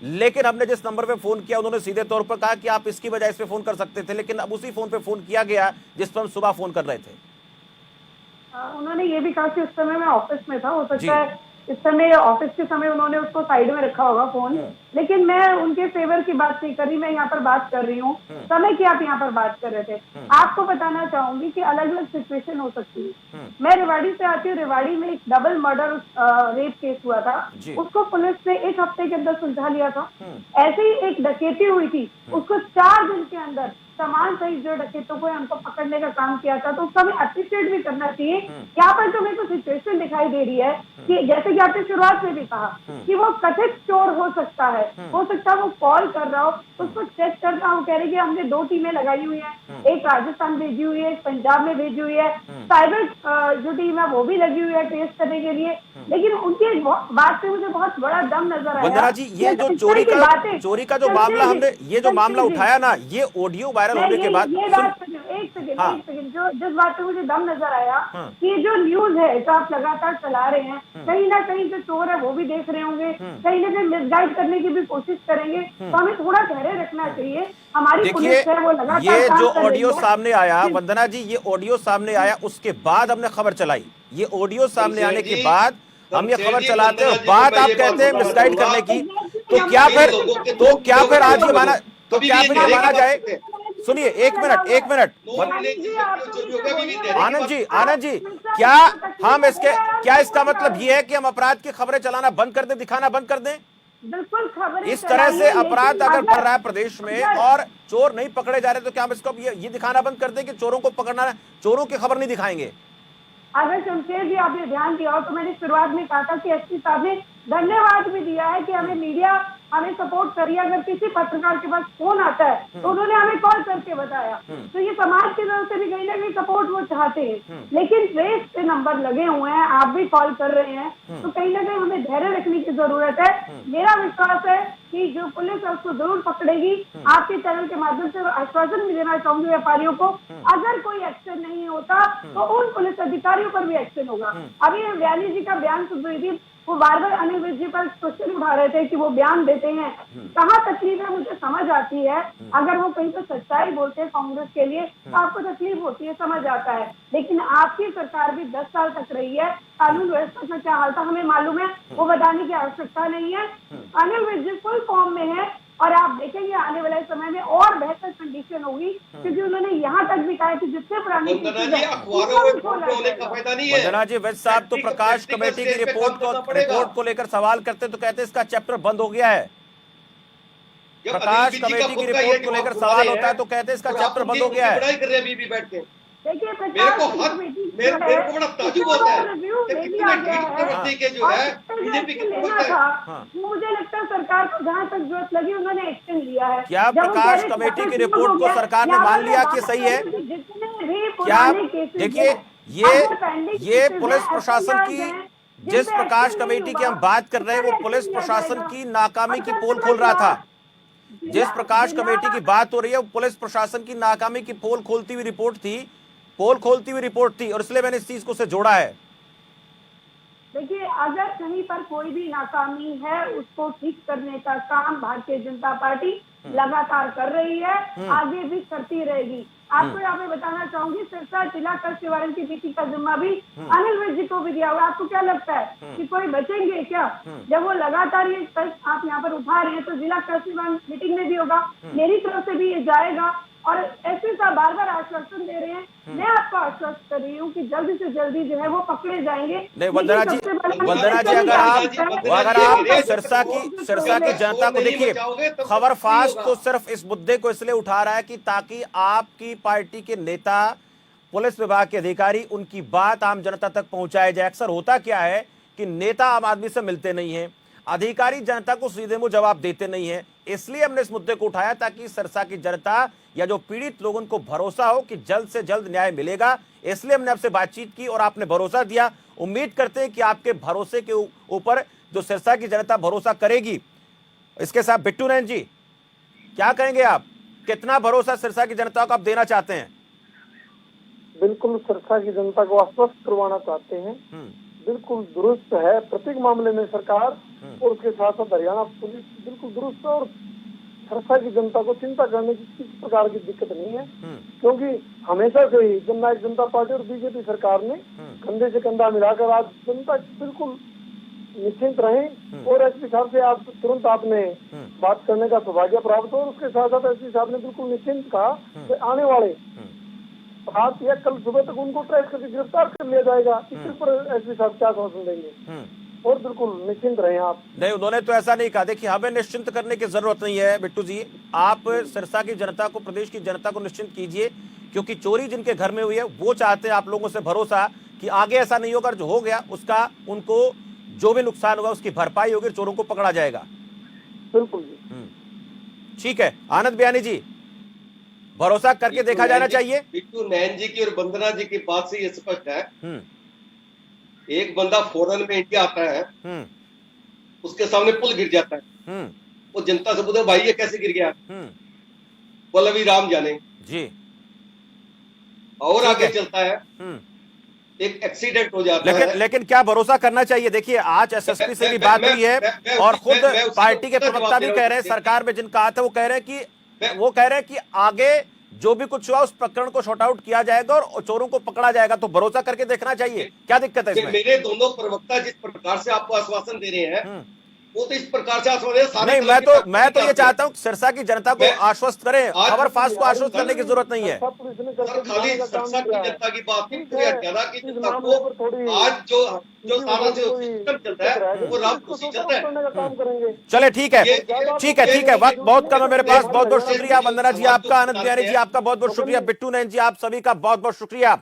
लेकिन हमने जिस नंबर पे फोन किया, उन्होंने सीधे तौर पर कहा कि आप इसकी बजाय इस पे फोन कर सकते थे, लेकिन अब उसी फोन पे फोन किया गया जिस पर हम सुबह फोन कर रहे थे। उन्होंने ये भी कहा कि उस समय मैं ऑफिस में था, हो सकता है इस समय ऑफिस के समय उन्होंने उसको साइड में रखा होगा फोन, लेकिन मैं उनके फेवर की बात नहीं कर रही, मैं यहाँ पर बात कर रही हूँ समय की। आप यहाँ पर बात कर रहे थे, आपको बताना चाहूंगी कि अलग अलग सिचुएशन हो सकती है। मैं रेवाड़ी से आती हूँ, रेवाड़ी में एक डबल मर्डर रेप केस हुआ था, उसको पुलिस ने 1 हफ्ते के अंदर सुलझा लिया था। ऐसे ही एक डकैती हुई थी, उसको 4 दिन के अंदर सामान सहित जो डकैतों को हमको पकड़ने का काम किया था, तो उसका हमें अप्रिशिएट भी करना चाहिए। यहाँ पर जो मेरे को सिचुएशन दिखाई दे रही है कि जैसे कि आपने शुरुआत में भी कहा कि वो कथित चोर हो सकता है, हो सकता है वो कॉल कर रहा हो, उसको चेक कर रहा हूँ, कह रही कि हमने 2 टीमें लगाई हुई है, एक राजस्थान भेजी हुई है, एक पंजाब में भेजी हुई है, साइबर जो टीम है वो भी लगी हुई है टेस्ट करने के लिए। लेकिन उनकी बात से मुझे बहुत बड़ा दम नजर आया। वंदना जी, ये जो चोरी का जो मामला हमने ये जो मामला उठाया ना, ये ऑडियो वायरल होने के बाद, ये बात एक सेकंड, जो जिस बात पे मुझे दम नजर आया कि जो न्यूज है जो आप लगातार चला रहे हैं, कहीं ना कहीं जो चोर है वो भी देख रहे होंगे, कहीं ना कहीं मिसगाइड करने की भी कोशिश करेंगे, तो हमें थोड़ा धैर्य रखना चाहिए। हमारी पुलिस है वो लगातार ये जो ऑडियो सामने आया, वंदना जी, ये ऑडियो सामने आया, उसके बाद हमने खबर चलाई। ये ऑडियो सामने आने के बाद हम ये खबर चलाते हैं, बात आप कहते हैं मिसगाइड करने की, तो क्या फिर आज ये माना, तो क्या फिर ये माना जाए? सुनिए, एक मिनट आनंद जी, क्या इसका मतलब ये है कि हम अपराध की खबरें चलाना बंद कर दें, दिखाना बंद कर दें? बिल्कुल, खबरें इस तरह से अपराध अगर बढ़ रहा है प्रदेश में और चोर नहीं पकड़े जा रहे, तो क्या हम इसको ये दिखाना बंद कर दें कि चोरों को पकड़ना, चोरों की खबर नहीं दिखाएंगे? अगर शमशेर जी आपने ध्यान दिया हो तो मैंने शुरुआत में कहा था कि एसपी साहब ने धन्यवाद भी दिया है कि हमें मीडिया हमें सपोर्ट करिए। अगर किसी पत्रकार के पास फोन आता है तो उन्होंने हमें कॉल करके बताया, तो ये समाज की तरफ से भी कहीं ना कहीं सपोर्ट वो चाहते हैं। लेकिन ट्रेस पे नंबर लगे हुए हैं, आप भी कॉल कर रहे हैं, तो कहीं ना कहीं हमें धैर्य रखने की जरूरत है। मेरा विश्वास है कि जो पुलिस है उसको जरूर पकड़ेगी। आपके चैनल के माध्यम से आश्वासन भी देना चाहूंगी व्यापारियों को, अगर कोई एक्शन नहीं होता तो उन पुलिस अधिकारियों पर भी एक्शन होगा। अभी बयानी जी का बयान सुन रही थी, वो बार बार अनिल विज जी पर क्वेश्चन उठा रहे थे कि वो बयान देते हैं, कहाँ तकलीफ है मुझे समझ आती है। अगर वो कहीं पर सच्चाई बोलते हैं कांग्रेस के लिए तो आपको तकलीफ होती है, समझ आता है, लेकिन आपकी सरकार भी 10 साल तक रही है, कानून व्यवस्था का क्या हाल था हमें मालूम है, वो बताने की आवश्यकता नहीं है। अनिल विज जी फुल फॉर्म में है और आप देखेंगे आने वाले समय में और बेहतर कंडीशन होगी, क्योंकि उन्होंने यहाँ तक भी कहा कि जितने पुरानी वंदना जी, वैद साहब तो प्रकाश कमेटी की रिपोर्ट को लेकर सवाल करते तो कहते इसका चैप्टर बंद हो गया है। प्रकाश कमेटी की रिपोर्ट को लेकर सवाल होता है तो कहते इसका चैप्टर बंद हो गया है। कर रहे हैं अभी भी बैठ के, देखिए मेरे को बड़ा ताजुब होता है कि कितने ढीठ प्रवृत्ति के जो है बीजेपी के प्रवक्ता है। मुझे लगता है सरकार को जहाँ तक जरूरत लगी उन्होंने एक्शन लिया है। क्या प्रकाश कमेटी की रिपोर्ट को सरकार ने मान लिया कि सही है? क्या देखिए ये पुलिस प्रशासन की, जिस प्रकाश कमेटी की हम बात कर रहे हैं वो पुलिस प्रशासन की नाकामी की पोल खोल रहा था। जिस प्रकाश कमेटी की बात हो रही है वो पुलिस प्रशासन की नाकामी की पोल खोलती हुई रिपोर्ट थी, पोल खोलती हुई रिपोर्ट थी, और इसलिए मैंने इस चीज को से जोड़ा है। देखिए, अगर कहीं पर कोई भी नाकामी है उसको ठीक करने का काम भारतीय जनता पार्टी लगातार कर रही है, आगे भी करती रहेगी। आपको यहाँ पे बताना चाहूंगी, सिरसा जिला कृषि निवारण की नीति का जिम्मा भी अनिल विज जी को भी दिया हुआ। आपको क्या लगता है कि कोई बचेंगे क्या? जब वो लगातार ये प्रश्न आप यहाँ पर उठा रहे हैं तो जिला कृषि निवारण मीटिंग में भी होगा, मेरी तरफ से भी ये जाएगा, और एसपी साहब बार बार आश्वासन दे रहे हैं। मैं आपको आश्वस्त कर रही हूँ कि जल्दी से जल्दी जो है वो पकड़े जाएंगे। नहीं वंदना जी, अगर आप सिरसा की जनता को देखिए, खबर फास्ट तो सिर्फ इस मुद्दे को इसलिए उठा रहा है कि ताकि आपकी पार्टी के नेता, पुलिस विभाग के अधिकारी उनकी बात आम जनता तक पहुंचाया जाए। अक्सर होता क्या है कि नेता आम आदमी से मिलते नहीं है, अधिकारी जनता को सीधे मुंह जवाब देते नहीं है, इसलिए हमने इस मुद्दे को उठाया ताकि सिरसा की जनता या जो पीड़ित लोगों को भरोसा हो कि जल्द से जल्द न्याय मिलेगा। इसलिए हमने आपसे बातचीत की और आपने भरोसा दिया। उम्मीद करते हैं कि आपके भरोसे के ऊपर जो सिरसा की जनता भरोसा करेगी। इसके साथ बिट्टू नैन जी क्या कहेंगे आप, कितना भरोसा सिरसा की जनता को आप देना चाहते हैं? बिल्कुल सिरसा की जनता को आश्वस्त करवाना चाहते हैं, बिल्कुल दुरुस्त है प्रत्येक मामले में सरकार, और उसके साथ साथ हरियाणा पुलिस बिल्कुल दुरुस्त है, और सिरसा की जनता को चिंता करने की किसी प्रकार की दिक्कत नहीं है, क्योंकि हमेशा से ही जननायक जनता पार्टी और बीजेपी सरकार ने कंधे से कंधा मिलाकर आज जनता बिल्कुल निश्चिंत रहे। और एसपी साहब से आज तुरंत आपने बात करने का सौभाग्य प्राप्त हो, और उसके साथ साथ एसपी साहब ने बिल्कुल निश्चिंत कहा कि आने वाले रात या कल सुबह तक उनको ट्रेस करके गिरफ्तार कर लिया जाएगा। इसके ऊपर एसपी साहब क्या आश्वासन देंगे? और बिल्कुल निश्चिंत रहें आप। नहीं, उन्होंने तो ऐसा नहीं कहा। देखिए, हमें निश्चिंत करने की जरूरत नहीं है बिट्टू जी, आप सिरसा की जनता को, प्रदेश की जनता को निश्चिंत कीजिए, क्योंकि चोरी जिनके घर में हुई है वो चाहते हैं आप लोगों से भरोसा कि आगे ऐसा नहीं होगा, जो हो गया उसका उनको जो भी नुकसान होगा उसकी भरपाई होगी, चोरों को पकड़ा जाएगा। बिल्कुल जी, ठीक है। आनंद बयानी जी, भरोसा करके देखा जाना चाहिए। बिट्टू नैन जी की और वंदना जी की बात से ये स्पष्ट है, एक बंदा फौरन में इंडिया आता है, उसके सामने पुल गिर जाता है, वो जनता से पूछे भाई ये कैसे गिर गया, बोला अभी राम जाने जी, और आगे चलता है, एक एक्सीडेंट हो जाता है। लेकिन क्या भरोसा करना चाहिए? देखिए, आज एसएसपी से भी बात हुई है और खुद पार्टी के प्रवक्ता भी कह रहे हैं, सरकार में जिनका हाथ है वो कह रहे हैं कि आगे जो भी कुछ हुआ उस प्रकरण को शॉर्ट आउट किया जाएगा और चोरों को पकड़ा जाएगा। तो भरोसा करके देखना चाहिए, क्या दिक्कत है इसमें? मेरे दोनों प्रवक्ता जिस प्रकार से आपको आश्वासन दे रहे हैं वो तो इस प्रकार से आश्वासन नहीं, मैं तो ये चाहता हूँ सिरसा की जनता को आश्वस्त करें, खबर फास्ट को आश्वस्त करने की जरूरत नहीं है। खाली सिरसा की जनता की बात नहीं, पूरी हरियाणा की जनता को आज जो सारा जो सिस्टम चलता है वो राम खुशी चलता है। चले, ठीक है, वक्त बहुत कम है मेरे पास। बहुत बहुत शुक्रिया वंदना जी आपका, आनंद बिहारी जी आपका बहुत बहुत शुक्रिया, बिट्टू नैन जी आप सभी का बहुत बहुत शुक्रिया।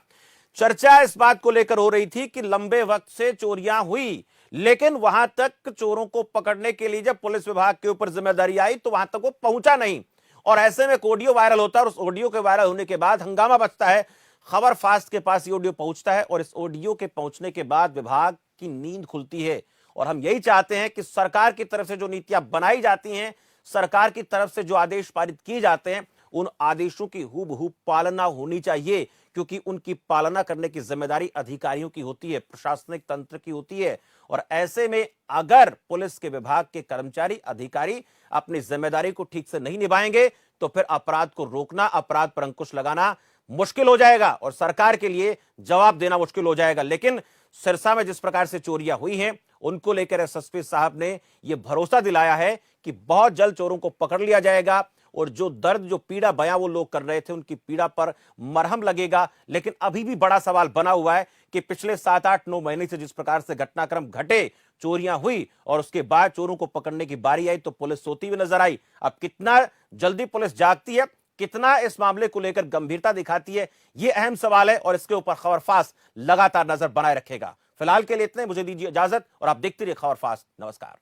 चर्चा इस बात को लेकर हो रही थी कि लंबे वक्त से चोरियां हुई, लेकिन वहां तक चोरों को पकड़ने के लिए जब पुलिस विभाग के ऊपर जिम्मेदारी आई तो वहां तक वो पहुंचा नहीं, और ऐसे में एक ऑडियो वायरल होता है और उस ऑडियो के वायरल होने के बाद हंगामा बचता है। खबर फास्ट के पास ये ऑडियो पहुंचता है और इस ऑडियो के पहुंचने के बाद विभाग की नींद खुलती है। और हम यही चाहते हैं कि सरकार की तरफ से जो नीतियां बनाई जाती हैं, सरकार की तरफ से जो आदेश पारित किए जाते हैं, उन आदेशों की हूबहू पालना होनी चाहिए, क्योंकि उनकी पालना करने की जिम्मेदारी अधिकारियों की होती है, प्रशासनिक तंत्र की होती है। और ऐसे में अगर पुलिस के विभाग के कर्मचारी, अधिकारी अपनी जिम्मेदारी को ठीक से नहीं निभाएंगे तो फिर अपराध को रोकना, अपराध पर अंकुश लगाना मुश्किल हो जाएगा और सरकार के लिए जवाब देना मुश्किल हो जाएगा। लेकिन सिरसा में जिस प्रकार से चोरियां हुई हैं, उनको लेकर एसएसपी साहब ने यह भरोसा दिलाया है कि बहुत जल्द चोरों को पकड़ लिया जाएगा और जो दर्द, जो पीड़ा बयां वो लोग कर रहे थे, उनकी पीड़ा पर मरहम लगेगा। लेकिन अभी भी बड़ा सवाल बना हुआ है कि पिछले 7, 8, 9 महीने से जिस प्रकार से घटनाक्रम घटे, चोरियां हुई और उसके बाद चोरों को पकड़ने की बारी आई तो पुलिस सोती हुई नजर आई। अब कितना जल्दी पुलिस जागती है कितना इस मामले को लेकर गंभीरता दिखाती है, यह अहम सवाल है और इसके ऊपर खबर फास्ट लगातार नजर बनाए रखेगा। फिलहाल के लिए इतने, मुझे दीजिए इजाजत और आप देखते रहिए खबर फास्ट। नमस्कार।